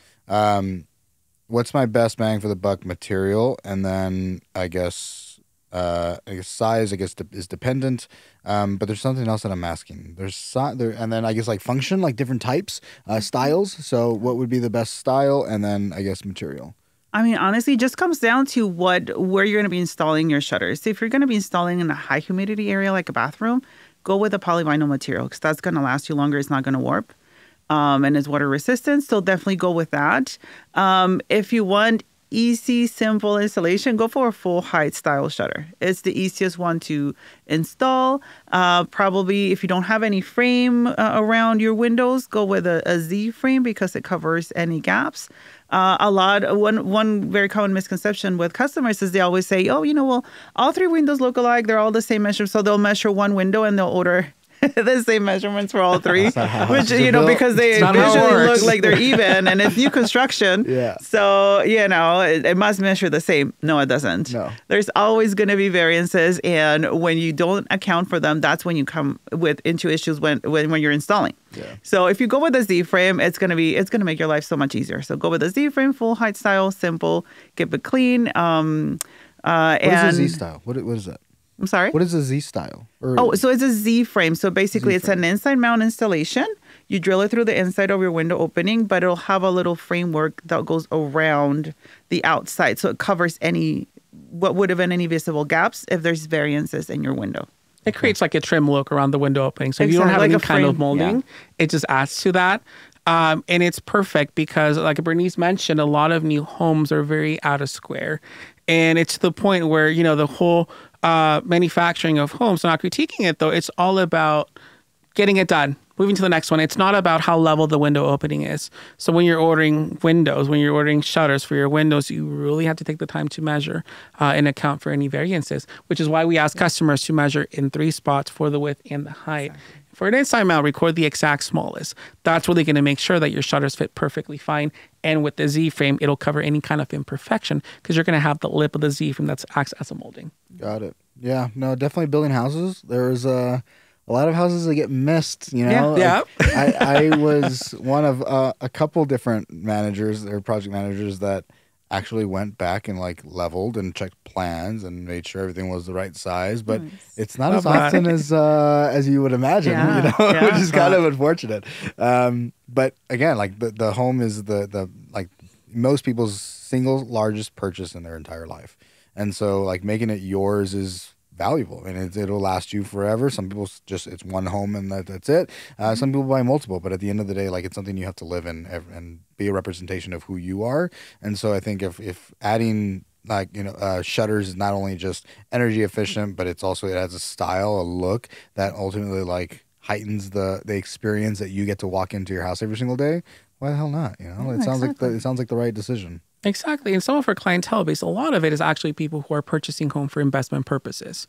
What's my best bang for the buck material? And then I guess size is dependent. But there's something else that I'm asking. And then I guess like function, like different types, styles. So what would be the best style? And then I guess material. I mean, honestly, it just comes down to where you're going to be installing your shutters. So if you're going to be installing in a high humidity area like a bathroom, go with a polyvinyl material because that's going to last you longer. It's not going to warp and it's water resistant. So definitely go with that. If you want easy, simple installation, go for a full height style shutter. It's the easiest one to install. Probably if you don't have any frame around your windows, go with a Z frame because it covers any gaps. One very common misconception with customers is they always say, all three windows look alike. They're all the same measure. So they'll measure one window and they'll order the same measurements for all three, which, because they visually look like they're even and it's new construction. Yeah. So, it must measure the same. No, it doesn't. No. There's always going to be variances. And when you don't account for them, that's when you come into issues when you're installing. Yeah. So if you go with a Z frame, it's going to make your life so much easier. So go with a Z frame, full height style, simple, keep it clean. What is a Z style? What is that? I'm sorry? What is a Z style? So it's a Z frame. So basically it's an inside mount installation. You drill it through the inside of your window opening, but it'll have a little framework that goes around the outside. So it covers what would have been any visible gaps if there's variances in your window. It creates like a trim look around the window opening. So if you don't have any kind of molding, it just adds to that. And it's perfect because, like Bernice mentioned, a lot of new homes are very out of square. And it's to the point where, the whole manufacturing of homes, not critiquing it though, it's all about getting it done. Moving to the next one, it's not about how level the window opening is. So when you're ordering windows, when you're ordering shutters for your windows, you really have to take the time to measure and account for any variances, which is why we ask customers to measure in 3 spots for the width and the height. Exactly. For an inside mount, record the exact smallest. That's really going to make sure that your shutters fit perfectly fine. And with the Z frame, it'll cover any kind of imperfection because you're going to have the lip of the Z frame that acts as a molding. Got it. Yeah, no, definitely building houses. There's a lot of houses that get missed, Yeah. I was one of a couple different managers or project managers that actually went back and like leveled and checked plans and made sure everything was the right size. But it's not as often as you would imagine, which is kind of unfortunate. But again, like the home is the like most people's single largest purchase in their entire life. And so like making it yours is valuable and it'll last you forever. Some people just, it's one home and that's it. Some people buy multiple, but at the end of the day, like it's something you have to live in and be a representation of who you are. And so I think if adding like, shutters is not only just energy efficient, but it has a style, a look that ultimately like heightens the experience that you get to walk into your house every single day. Why the hell not? It sounds like the right decision. Exactly. And some of our clientele base, a lot of it is actually people who are purchasing home for investment purposes.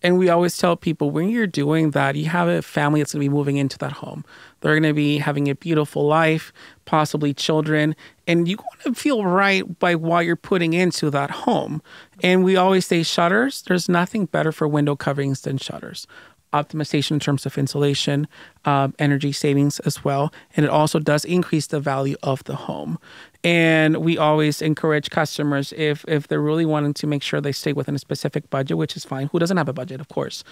And we always tell people when you're doing that, you have a family that's going to be moving into that home. They're going to be having a beautiful life, possibly children, and you want to feel right by what you're putting into that home. And we always say shutters, there's nothing better for window coverings than shutters. Optimization in terms of insulation, energy savings as well. And it also does increase the value of the home. And we always encourage customers, if they're really wanting to make sure they stay within a specific budget, which is fine. Who doesn't have a budget, of course?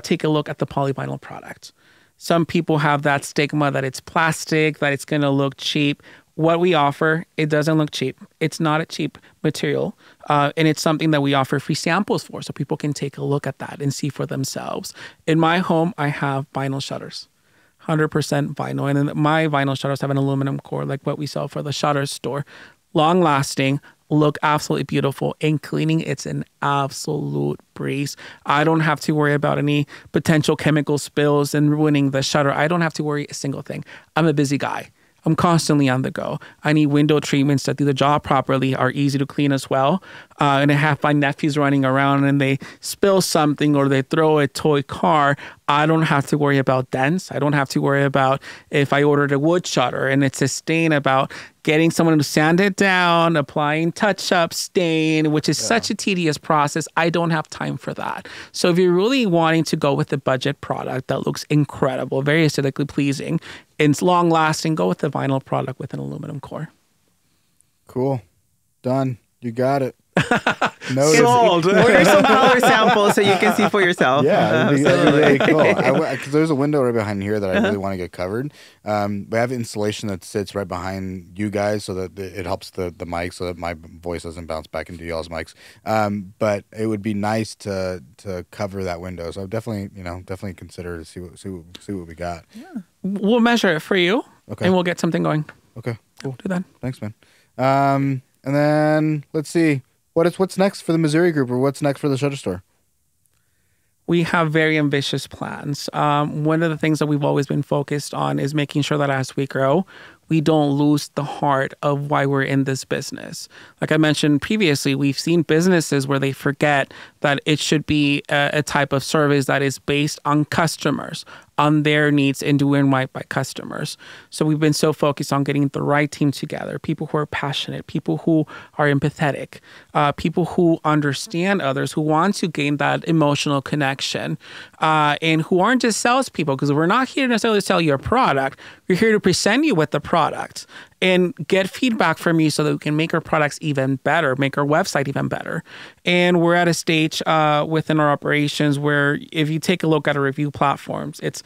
Take a look at the polyvinyl product. Some people have that stigma that it's plastic, that it's going to look cheap. What we offer, it doesn't look cheap. It's not a cheap material. And it's something that we offer free samples for, so people can take a look at that and see for themselves. In my home, I have vinyl shutters, 100% vinyl. And my vinyl shutters have an aluminum core, like what we sell for the shutters store. Long lasting, look absolutely beautiful. And cleaning, it's an absolute breeze. I don't have to worry about any potential chemical spills and ruining the shutter. I don't have to worry a single thing. I'm a busy guy. I'm constantly on the go. I need window treatments that do the job properly, are easy to clean as well. And I have my nephews running around and they spill something or they throw a toy car. I don't have to worry about dents. I don't have to worry about if I ordered a wood shutter and it's a stain, about getting someone to sand it down, applying touch-up stain, which is such a tedious process. I don't have time for that. So if you're really wanting to go with a budget product that looks incredible, very aesthetically pleasing, and it's long-lasting, go with the vinyl product with an aluminum core. Cool. Done. You got it. Sold. Order some color samples so you can see for yourself. Yeah, that'd be really cool. Because there's a window right behind here that I really want to get covered. We have insulation that sits right behind you guys so that it helps the mic so that my voice doesn't bounce back into y'all's mics. But it would be nice to cover that window. So definitely consider to see what we got. Yeah. We'll measure it for you, and we'll get something going. Okay, cool. Do that. Thanks, man. And then let's see. What's next for the Missouri Group, or what's next for the Shutter Store? We have very ambitious plans. One of the things that we've always been focused on is making sure that as we grow, we don't lose the heart of why we're in this business. Like I mentioned previously, we've seen businesses where they forget that it should be a type of service that is based on customers, on their needs, and doing right by customers. So we've been so focused on getting the right team together, people who are passionate, people who are empathetic, people who understand others, who want to gain that emotional connection, and who aren't just salespeople, because we're not here necessarily to sell you a product. We're here to present you with the product and get feedback from you so that we can make our products even better, make our website even better. And we're at a stage within our operations where if you take a look at our review platforms, it's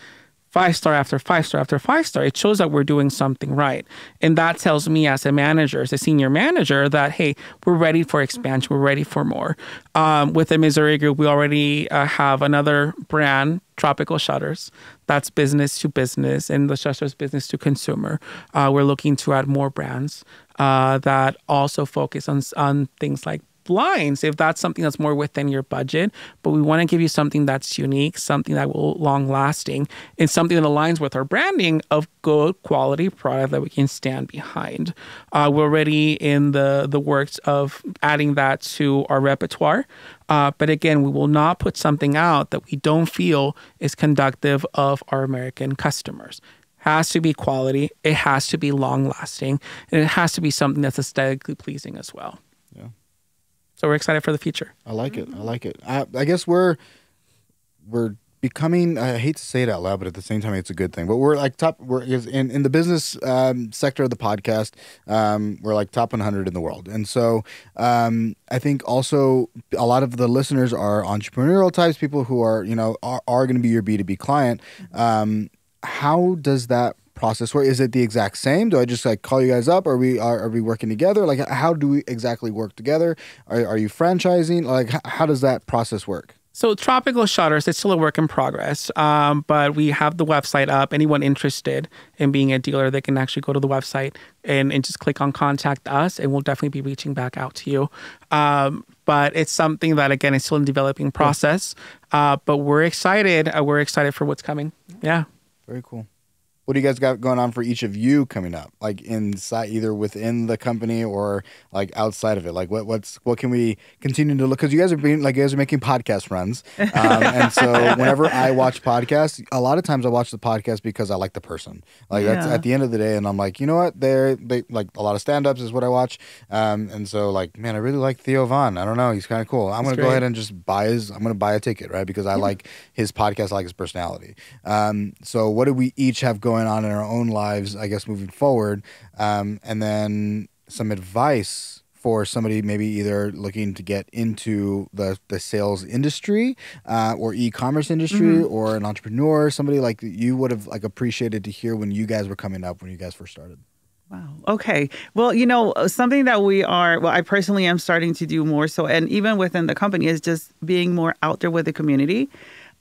5-star after 5-star after 5-star. It shows that we're doing something right. And that tells me as a manager, as a senior manager, that, hey, we're ready for expansion. We're ready for more. With the Missouri Group, we already have another brand, Tropical Shutters. That's business to business, and the Shutters business to consumer. We're looking to add more brands that also focus on things like blinds, if that's something that's more within your budget. But we want to give you something that's unique, something that will long lasting, and something that aligns with our branding of good quality product that we can stand behind. We're already in the works of adding that to our repertoire. But again, we will not put something out that we don't feel is conductive of our American customers. Has to be quality, it has to be long lasting, and it has to be something that's aesthetically pleasing as well. Yeah. So we're excited for the future. I like it. I guess we're becoming, I hate to say it out loud, but at the same time, it's a good thing. But we're like we're in the business sector of the podcast, we're like top 100 in the world. And so I think also a lot of the listeners are entrepreneurial types, people who are, are going to be your B2B client. How does that process work? Is it the exact same? Do I just like call you guys up? Are we working together? Like, how do we exactly work together? Are you franchising? Like, how does that process work? So Tropical Shutters, it's still a work in progress, but we have the website up. Anyone interested in being a dealer, they can actually go to the website and just click on Contact Us, and we'll definitely be reaching back out to you. But it's something that, again, is still in developing process, but we're excited. We're excited for what's coming. Yeah. Very cool. What do you guys got going on for each of you coming up? Like inside, either within the company or like outside of it? Like what can we continue to look? Because you guys are making podcast runs, and so whenever I watch podcasts, a lot of times I watch the podcast because I like the person. Like that's at the end of the day, and I'm like, you know what? They like a lot of stand-ups is what I watch, and so like, man, I really like Theo Von. I don't know, he's kind of cool. I'm gonna go ahead and just I'm gonna buy a ticket, right? Because I like his podcast, I like his personality. So what do we each have going on in our own lives, I guess, moving forward, and then some advice for somebody maybe either looking to get into the sales industry or e-commerce industry or an entrepreneur, somebody like you would have like appreciated to hear when you guys were coming up, when you guys first started. Wow. Okay. Well, something that I personally am starting to do more so, and even within the company, is just being more out there with the community.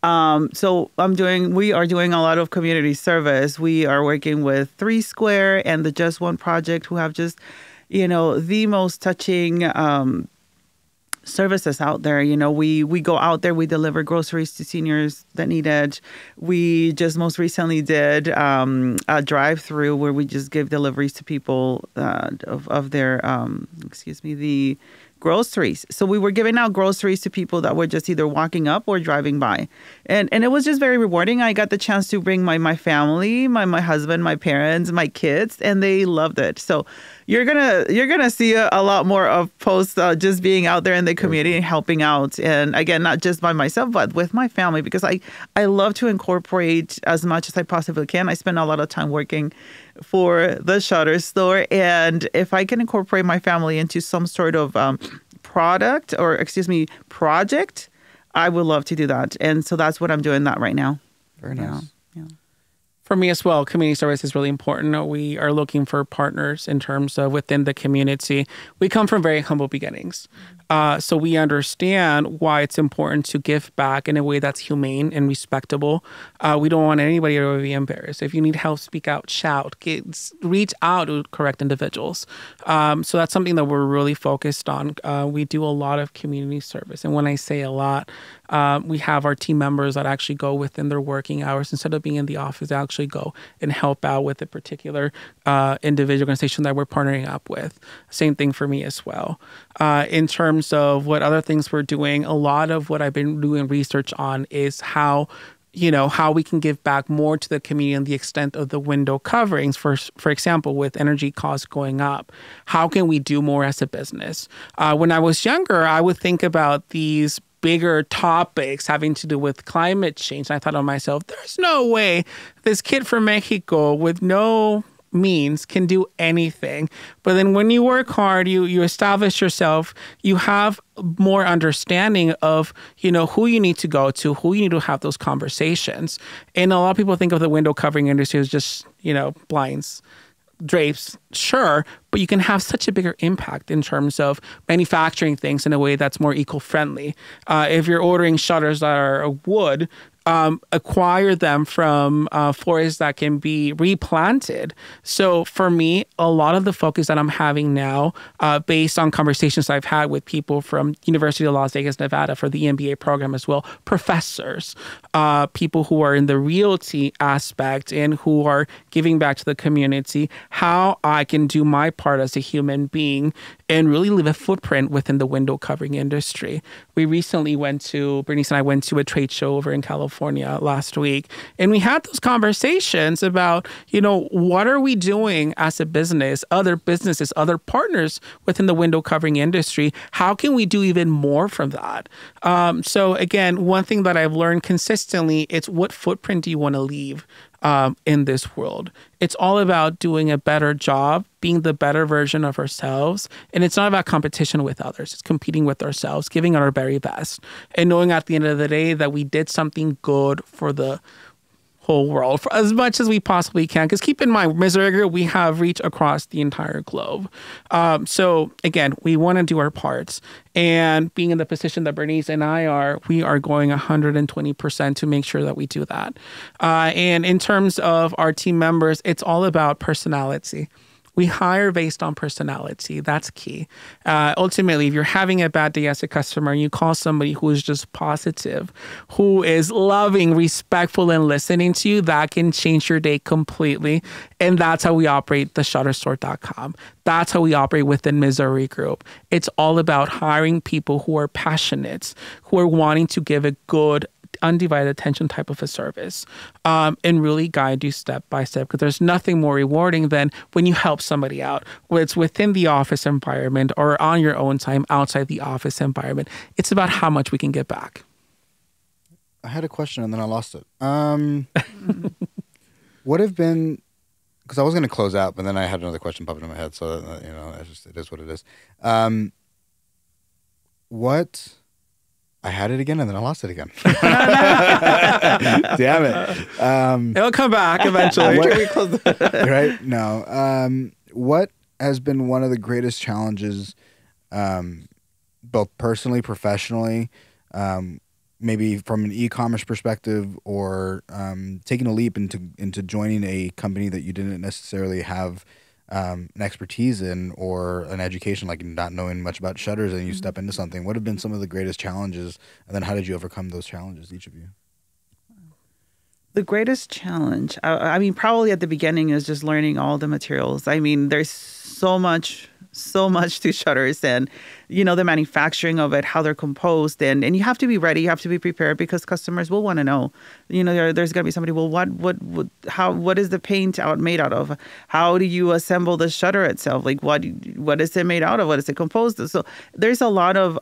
So we are doing a lot of community service. We are working with 3 Square and the Just One Project, who have just, the most touching services out there. We go out there, we deliver groceries to seniors that need it. We just most recently did a drive-through where we just give deliveries to people of their, the groceries. So we were giving out groceries to people that were just either walking up or driving by. And it was just very rewarding. I got the chance to bring my family, my husband, my parents, my kids, and they loved it. So you're gonna see a lot more of posts just being out there in the community and helping out. And again, not just by myself, but with my family, because I love to incorporate as much as I possibly can. I spend a lot of time working for the Shutter store, and if I can incorporate my family into some sort of project, I would love to do that. And so that's what I'm doing that right now. Very nice. Yeah. For me as well, community service is really important. We are looking for partners in terms of within the community. We come from very humble beginnings. So we understand why it's important to give back in a way that's humane and respectable. We don't want anybody to be embarrassed. If you need help, speak out, shout, reach out to correct individuals. So that's something that we're really focused on. We do a lot of community service. And when I say a lot, we have our team members that actually go within their working hours. Instead of being in the office, they actually go and help out with a particular individual organization that we're partnering up with. Same thing for me as well. In terms of what other things we're doing, a lot of what I've been doing research on is how we can give back more to the community and the extent of the window coverings. For example, with energy costs going up, how can we do more as a business? When I was younger, I would think about these bigger topics having to do with climate change. And I thought to myself, there's no way this kid from Mexico with no means can do anything. But then when you work hard, you establish yourself, you have more understanding of, who you need to go to, who you need to have those conversations. And a lot of people think of the window covering industry as just, blinds, drapes, sure, but you can have such a bigger impact in terms of manufacturing things in a way that's more eco-friendly. If you're ordering shutters that are wood, acquire them from forests that can be replanted. So for me, a lot of the focus that I'm having now, based on conversations I've had with people from University of Las Vegas, Nevada for the MBA program as well, professors, people who are in the realty aspect and who are giving back to the community, how I can do my part as a human being and really leave a footprint within the window covering industry. We recently Bernice and I went to a trade show over in California California last week. And we had those conversations about, what are we doing as a business, other businesses, other partners within the window covering industry? How can we do even more from that? So again, one thing that I've learned consistently, it's what footprint do you want to leave in this world? It's all about doing a better job, being the better version of ourselves. And it's not about competition with others. It's competing with ourselves, giving our very best, and knowing at the end of the day that we did something good for the whole world for as much as we possibly can. Because keep in mind, Missouri Group, we have reach across the entire globe. So again, we want to do our parts. And being in the position that Bernice and I are, we are going 120% to make sure that we do that. And in terms of our team members, it's all about personality. We hire based on personality. That's key. Ultimately, if you're having a bad day as a customer, you call somebody who is just positive, who is loving, respectful, and listening to you, that can change your day completely. And that's how we operate the shutterstore.com. That's how we operate within Missouri Group. It's all about hiring people who are passionate, who are wanting to give a good, undivided attention type of a service, and really guide you step by step, because there's nothing more rewarding than when you help somebody out, whether it's within the office environment or on your own time outside the office environment. It's about how much we can get back. I had a question and then I lost it. What have been, because I was going to close out, but then I had another question pop into my head, so it is what it is. I had it again and then I lost it again. Damn it. It'll come back eventually. Right? No. What has been one of the greatest challenges, both personally, professionally, maybe from an e-commerce perspective, or taking a leap into joining a company that you didn't necessarily have an expertise in or an education, like not knowing much about shutters, and you step into something? What have been some of the greatest challenges, and then how did you overcome those challenges, each of you? The greatest challenge, I mean, probably at the beginning is just learning all the materials. I mean, there's so much to shutters, and the manufacturing of it, how they're composed, and you have to be ready, you have to be prepared, because customers will want to know. There's going to be somebody, well, what is the paint made out of? How do you assemble the shutter itself? Like what is it made out of? What is it composed of? So there's a lot of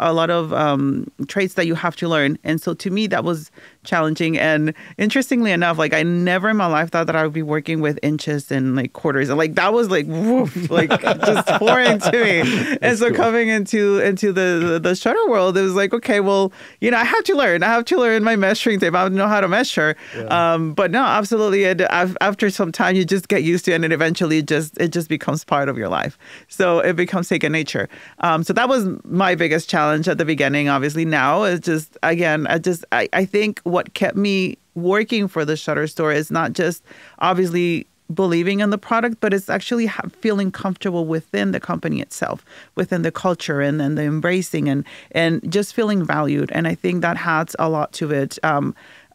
traits that you have to learn, and so to me that was challenging. And interestingly enough, like I never in my life thought that I would be working with inches and like quarters, and like that was like woof, like just foreign to me. And so coming into the shutter world, it was like, okay, well, I have to learn my measuring tape. I know how to measure. Yeah. But no, absolutely. After some time, you just get used to it, and then eventually it just becomes part of your life. So it becomes second nature. So that was my biggest challenge at the beginning. Obviously now it's just, again, I think what kept me working for the Shutter Store is not just obviously believing in the product, but it's actually feeling comfortable within the company itself, within the culture, and then the embracing and just feeling valued. And I think that adds a lot to it.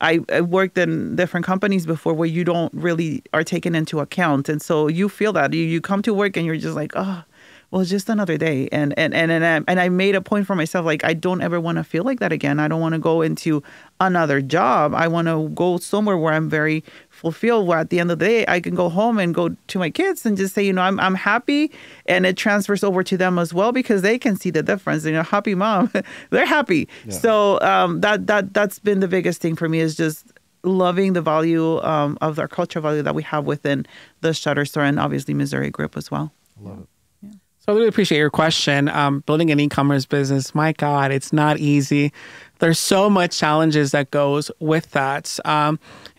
I worked in different companies before where you don't really are taken into account. And so you feel that you come to work and you're just like, oh, well, it's just another day. And I made a point for myself, like, I don't ever want to feel like that again. I don't want to go into another job. I want to go somewhere where I'm very fulfilled, where at the end of the day, I can go home and go to my kids and just say, I'm happy. And it transfers over to them as well, because they can see the difference. Happy mom, they're happy. Yeah. So that's been the biggest thing for me, is just loving the value of our cultural value that we have within the Shutter Store, and obviously Missouri Group as well. Love it. So I really appreciate your question. Building an e-commerce business, my God, it's not easy. There's so much challenges that goes with that.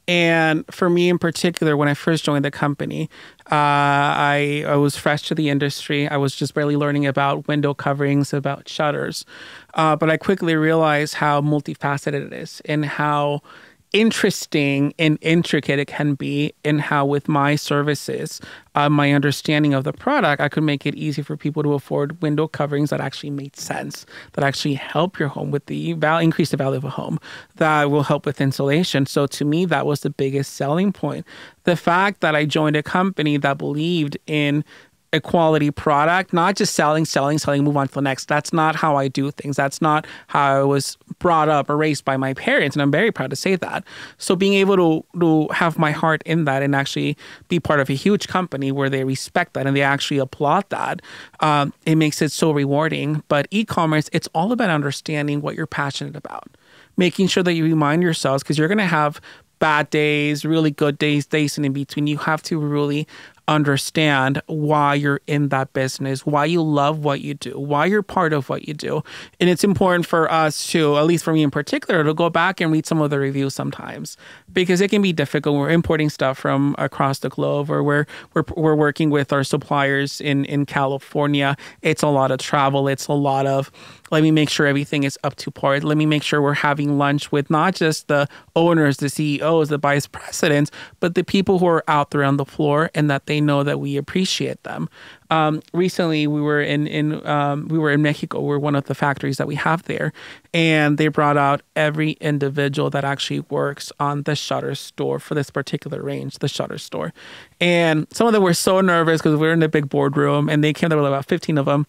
And for me in particular, when I first joined the company, I was fresh to the industry. I was just barely learning about window coverings, about shutters. But I quickly realized how multifaceted it is, and how interesting and intricate it can be, and how with my services, my understanding of the product, I could make it easy for people to afford window coverings that actually made sense, that actually help your home with the increase the value of a home, that will help with insulation. So to me, that was the biggest selling point. The fact that I joined a company that believed in a quality product, not just selling, move on to the next. That's not how I do things. That's not how I was brought up or raised by my parents. And I'm very proud to say that. So being able to have my heart in that and actually be part of a huge company where they respect that and they actually applaud that, it makes it so rewarding. But e-commerce, it's all about understanding what you're passionate about, making sure that you remind yourselves, because you're going to have bad days, really good days and in between. You have to really understand why you're in that business, why you love what you do, why you're part of what you do. And it's important for us to, at least for me in particular, to go back and read some of the reviews sometimes, because it can be difficult. We're importing stuff from across the globe, or we're working with our suppliers in California. It's a lot of travel. It's a lot of, let me make sure everything is up to par. Let me make sure we're having lunch with not just the owners, the CEOs, the vice presidents, but the people who are out there on the floor, and that they know that we appreciate them. Recently, we were in Mexico. We're one of the factories that we have there, and they brought out every individual that actually works on the Shutter store for this particular range, the Shutter store. And some of them were so nervous because we were in a big boardroom, and they came there with about 15 of them.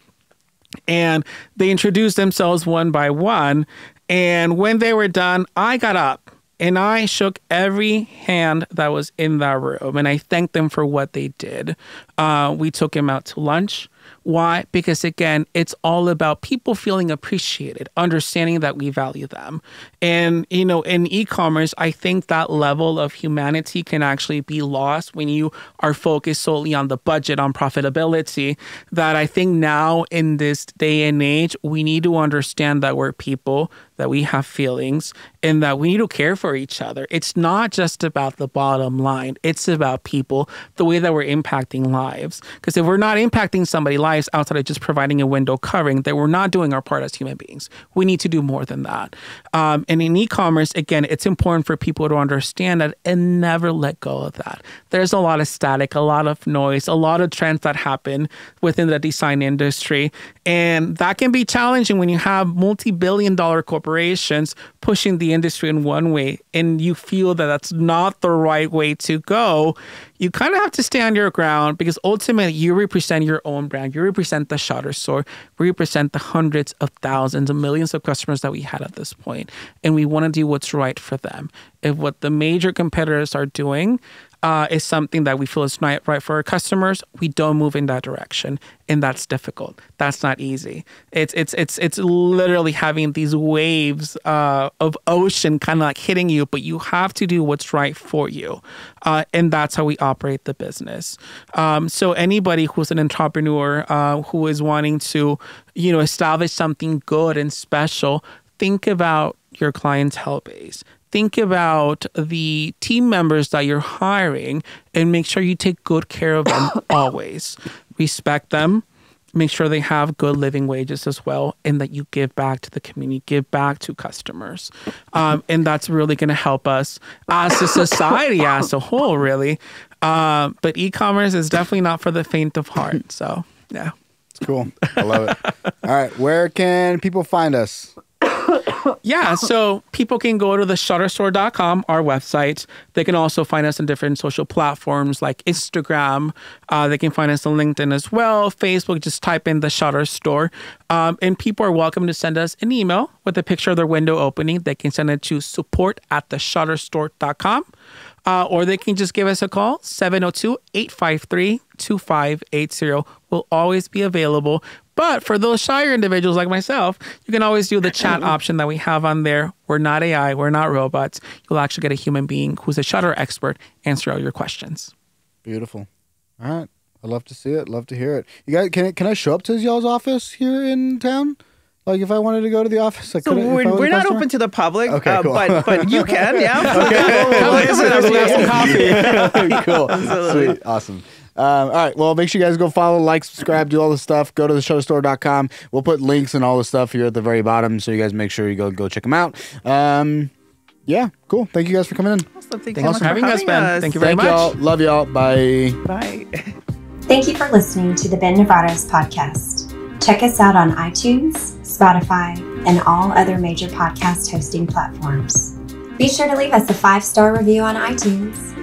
And they introduced themselves one by one. And when they were done, I got up and I shook every hand that was in that room. And I thanked them for what they did. We took them out to lunch. Why? Because again, it's all about people feeling appreciated, understanding that we value them. And, you know, in e-commerce, I think that level of humanity can actually be lost when you are focused solely on the budget, on profitability, that I think now in this day and age, we need to understand that we're people, that we have feelings, and that we need to care for each other. It's not just about the bottom line. It's about people, the way that we're impacting lives. Because if we're not impacting somebody's lives outside of just providing a window covering, then we're not doing our part as human beings. We need to do more than that. And in e-commerce, again, it's important for people to understand that and never let go of that. There's a lot of static, a lot of noise, a lot of trends that happen within the design industry. And that can be challenging when you have multi-billion-dollar corporations pushing the industry in one way and you feel that that's not the right way to go. You kind of have to stand your ground, because ultimately you represent your own brand. You represent the Shutter store. We represent the hundreds of thousands and millions of customers that we had at this point. And we want to do what's right for them. If what the major competitors are doing is something that we feel is not right for our customers, we don't move in that direction. And that's difficult. That's not easy. It's literally having these waves of ocean kind of like hitting you, but you have to do what's right for you. And that's how we operate the business. So anybody who's an entrepreneur who is wanting to, you know, establish something good and special, think about your clientele base. Think about the team members that you're hiring and make sure you take good care of them always. Respect them. Make sure they have good living wages as well, and that you give back to the community, give back to customers. And that's really going to help us as a society as a whole, really. But e-commerce is definitely not for the faint of heart. So, yeah. It's cool. I love it. All right. Where can people find us? Yeah, so people can go to the shutterstore.com, our website. They can also find us on different social platforms like Instagram. They can find us on LinkedIn as well. Facebook, just type in the Shutter Store. And people are welcome to send us an email with a picture of their window opening. They can send it to support@theshutterstore.com. Or they can just give us a call, 702-853-2580. We'll always be available. But for those shyer individuals like myself, you can always do the chat option that we have on there. We're not AI. We're not robots. You'll actually get a human being who's a shutter expert answer all your questions. Beautiful. All right. I'd love to see it. Love to hear it. You guys, can I show up to y'all's office here in town? Like if I wanted to go to the office, I could. We're not open to the public, okay, cool. but you can, yeah. Okay. Cool. Sweet. Awesome. All right. Well, make sure you guys go follow, like, subscribe, do all the stuff. Go to theshutterstore.com. We'll put links and all the stuff here at the very bottom, so you guys make sure you go check them out. Yeah, cool. Thank you guys for coming in. Awesome. Thanks for having us, Ben. Thank you very much. Y'all. Love y'all. Bye. Bye. Thank you for listening to the Ben Nevares podcast. Check us out on iTunes, Spotify, and all other major podcast hosting platforms. Be sure to leave us a 5-star review on iTunes.